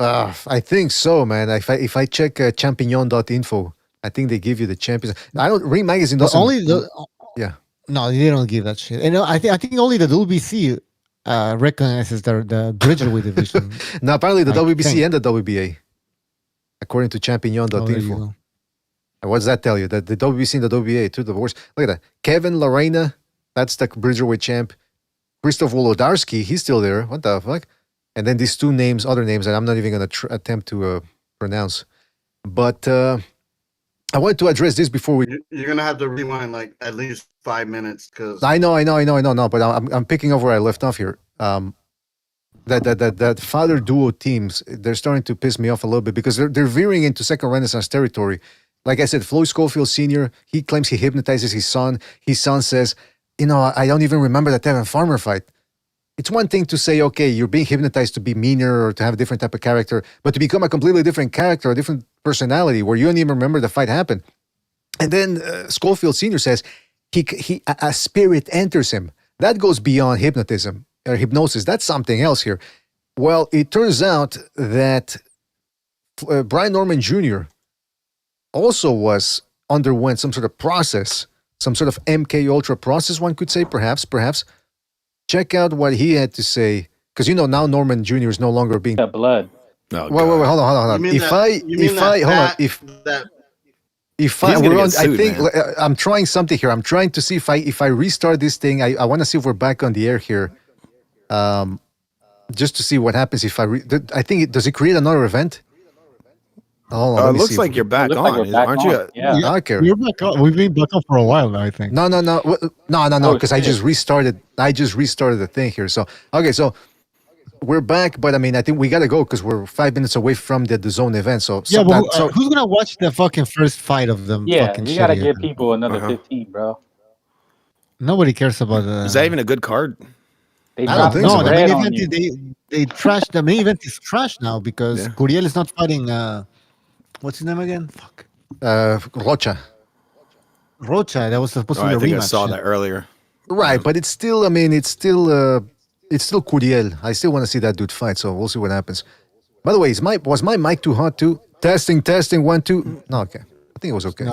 I: I think so, man. If I check champignon.info, I think they give you the champions. Ring Magazine doesn't.
K: No, they don't give that shit. And I think only the WBC recognizes the bridgerweight division.
I: No, apparently the WBC and the WBA, according to champignon.info. And what does that tell you? That the WBC and the WBA, two divorce. Look at that. Kevin Lorena, that's the bridgerweight champ. Christoph Wolodarski, he's still there. What the fuck? And then these other names that I'm not even going to attempt to pronounce. But I wanted to address this before we.
M: You're going to have to rewind like at least 5 minutes because.
I: I know. But I'm picking up where I left off here. That father duo teams, they're starting to piss me off a little bit because they're veering into second Renaissance territory. Like I said, Floyd Schofield Sr., he claims he hypnotizes his son. His son says, I don't even remember that Tevin Farmer fight. It's one thing to say, okay, you're being hypnotized to be meaner or to have a different type of character, but to become a completely different character, a different personality where you don't even remember the fight happened. And then Schofield Sr. says a spirit enters him. That goes beyond hypnotism or hypnosis. That's something else here. Well, it turns out that Brian Norman Jr. also underwent some sort of process, some sort of MK Ultra process, one could say, perhaps. Check out what he had to say, because now Norman Jr. is no longer being
L: blood.
I: Wait, hold on. I'm trying something here. I'm trying to see if I restart this thing. I want to see if we're back on the air here, just to see what happens if I think does it create another event? Hold on,
R: it looks like you're back on, aren't you?
L: Yeah.
I: Okay.
K: You're back on. We've been back on for a while now, I think.
I: No, because I just restarted the thing here. So we're back, but I mean, I think we gotta go because we're 5 minutes away from the zone event. So
K: who's gonna watch the fucking first fight of them?
L: Yeah, you gotta give people another 15, bro.
K: Nobody cares about that.
R: Is that even a good card?
K: I don't think so. The main event, they trashed. The main event is trash now because Curiel is not fighting. What's his name again? Fuck.
I: Rocha.
K: That was supposed to be a rematch.
R: I think I saw that earlier.
I: Right, but it's still. I mean, it's still Curiel. I still want to see that dude fight. So we'll see what happens. By the way, was my mic too hot too? Testing. 1, 2. No, okay. I think it was okay.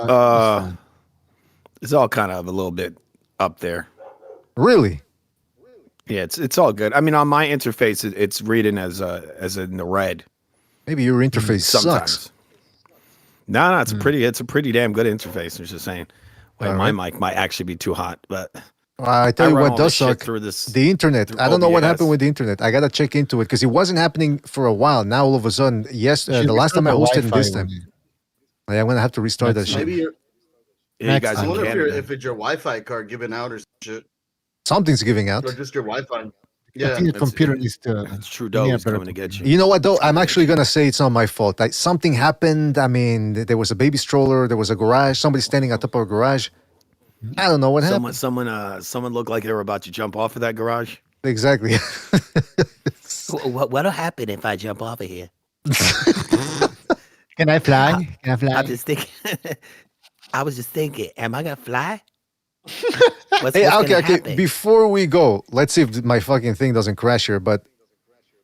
R: It's all kind of a little bit up there.
I: Really?
R: Yeah, it's all good. I mean, on my interface, it's reading as in the red.
I: Maybe your interface
R: sometimes
I: sucks.
R: No, it's a pretty damn good interface. I'm just saying, my mic might actually be too hot, but
I: I tell you what does suck: the internet. I don't know what happened with the internet. I gotta check into it because it wasn't happening for a while. Now all of a sudden, the last time I hosted and this time, I'm gonna have to restart that shit.
M: Maybe
R: you guys
M: I wonder if it's your Wi-Fi card giving out or some shit.
I: Something's giving out.
M: Or just your Wi-Fi.
K: Yeah, I think your computer needs to.
R: It's Trudeau is coming to get you.
I: You know what though? I'm actually gonna say it's not my fault. Something happened. I mean, there was a baby stroller. There was a garage. Somebody standing on top of a garage. I don't know what happened.
R: Someone looked like they were about to jump off of that garage.
I: Exactly.
S: What'll happen if I jump off of here?
K: Can I fly?
S: I was just thinking, am I gonna fly?
I: Okay. Before we go, let's see if my fucking thing doesn't crash here. But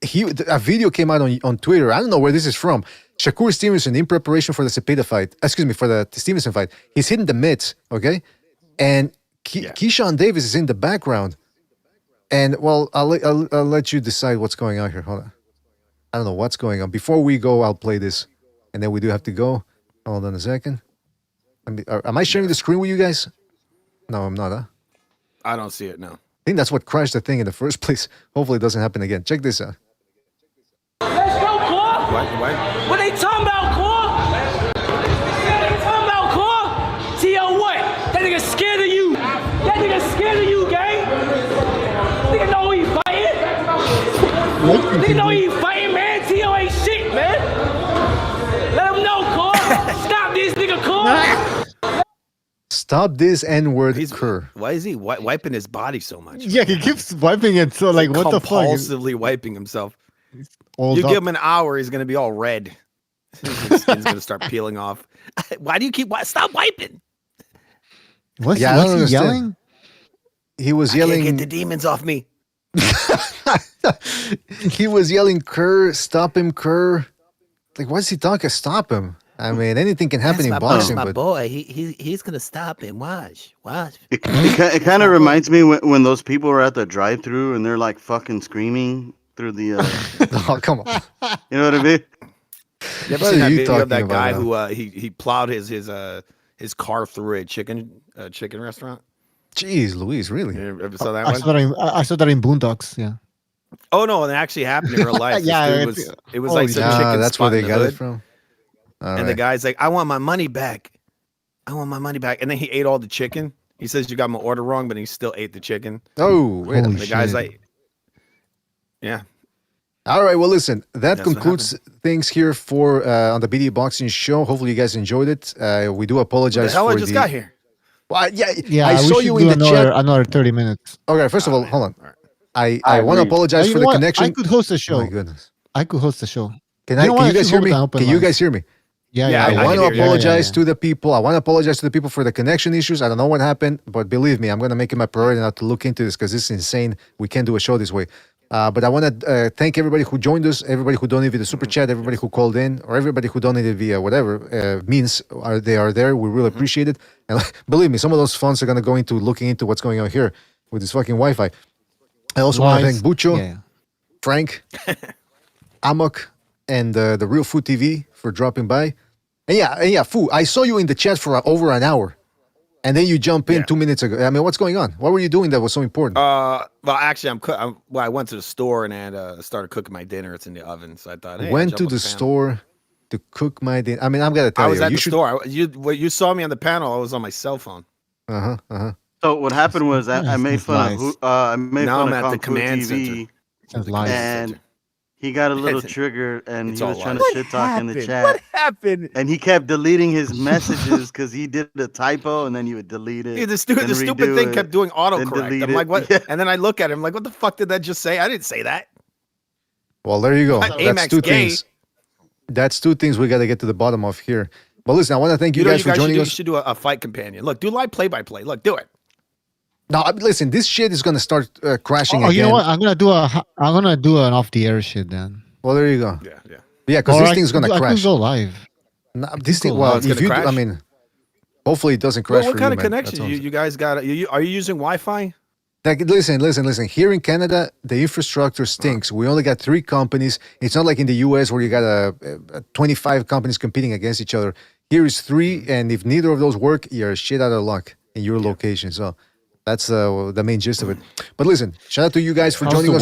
I: a video came out on Twitter. I don't know where this is from. Shakur Stevenson, in preparation for the Cepeda fight, for the Stevenson fight, he's hitting the mitts, okay? And Keyshawn Davis is in the background. And, well, I'll let you decide what's going on here. Hold on. I don't know what's going on. Before we go, I'll play this. And then we do have to go. Hold on a second. Am I sharing the screen with you guys? No, I'm not, huh?
R: I don't see it, no.
I: I think that's what crashed the thing in the first place. Hopefully it doesn't happen again. Check this out.
D: Let's go, Core.
R: What?
D: What they talking about, Core? They talking about, Core? T.O. what? That nigga scared of you. That nigga scared of you, gang. Nigga know he fighting. Nigga know he fighting, man. T.O. ain't shit, man. Let him know, Core. Stop this nigga, Core.
I: Stop this N-word, Kerr.
R: Why is he wiping his body so much?
K: Yeah, he keeps wiping it. So, like, what the fuck?
R: Compulsively wiping himself. You give him an hour, he's gonna be all red. His skin's gonna start peeling off. Why do you keep? Stop wiping.
K: Was he yelling?
I: He was yelling.
S: Can't get the demons off me.
I: He was yelling, "Kerr, stop him, Kerr!" Like, what's he talking? Stop him! I mean, anything can happen in boxing.
S: My
I: but
S: boy, he's gonna stop him. Watch.
M: It kind of reminds me when those people were at the drive-through and they're like fucking screaming through the.
I: Oh, come on!
M: You know what I mean?
R: You ever seen that video of that guy who he plowed his car through a chicken restaurant?
I: Jeez, Louise, really?
R: You ever saw that
K: I saw that in Boondocks. Yeah.
R: Oh no, it actually happened in real life.
K: Yeah,
R: it was like some chicken.
I: That's where they got
R: it
I: from.
R: And the guy's like, "I want my money back. I want my money back." And then he ate all the chicken. He says you got my order wrong, but he still ate the chicken.
I: Oh, wait a minute.
R: The guy's like, "Yeah."
I: All right. Well, listen. That concludes things here for on the BD Boxing Show. Hopefully, you guys enjoyed it. We do apologize.
R: The hell I just got here.
I: Well, yeah. I saw you in the chat.
K: Another 30 minutes.
I: Okay. First of all, hold on. I want to apologize for the connection.
K: I could host the show.
I: Oh my goodness.
K: I could host the show.
I: Can you guys hear me? Can you guys hear me?
K: Yeah.
I: I want to apologize to the people. I want to apologize to the people for the connection issues. I don't know what happened, but believe me, I'm going to make it my priority now to look into this because this is insane. We can't do a show this way. But I want to thank everybody who joined us, everybody who donated via the super chat, everybody who called in, or everybody who donated via whatever means they are there. We really appreciate it. And believe me, some of those funds are going to go into looking into what's going on here with this fucking Wi-Fi. I also want to thank Bucho, Frank, Amok, and the Real Food TV for dropping by. And yeah, Fu, I saw you in the chat for over an hour. And then you jump in 2 minutes ago. I mean, what's going on? What were you doing that was so important?
R: Well, actually, I went to the store and started cooking my dinner. It's in the oven, so I thought. Hey,
I: went to the store to cook my dinner. I mean, I'm gonna tell you.
R: I was at the store. You saw me on the panel. I was on my cell phone.
M: So what happened was I made fun of I made fun of
R: the command
M: TV,
R: center.
M: And he got a little triggered, and he was trying to shit talk in the chat.
J: What happened?
M: And he kept deleting his messages because he did a typo, and then he would delete it.
R: Yeah, the stupid thing kept doing autocorrect. I'm like, what? Yeah. And then I look at him like, what the fuck did that just say? I didn't say that.
I: Well, there you go.
R: That's two things.
I: That's two things we got to get to the bottom of here. But listen, I want to thank you guys for joining us.
R: You should do a fight companion. Look, do live play-by-play. Look, do it.
I: No, listen, this shit is gonna start crashing again.
K: You know what? I'm gonna do an off-the-air shit then.
I: Well, there you go.
R: Yeah.
I: Because this thing's gonna crash.
K: I could go live.
I: No, this thing. Well, if you, I mean, hopefully it doesn't crash.
R: What kind of
I: man.
R: connection you guys got? Are you using Wi-Fi?
I: Like, listen. Here in Canada, the infrastructure stinks. We only got 3 companies. It's not like in the US where you got 25 companies competing against each other. Here is 3, and if neither of those work, you're shit out of luck in your location. So that's the main gist of it. But listen, shout out to you guys for joining us.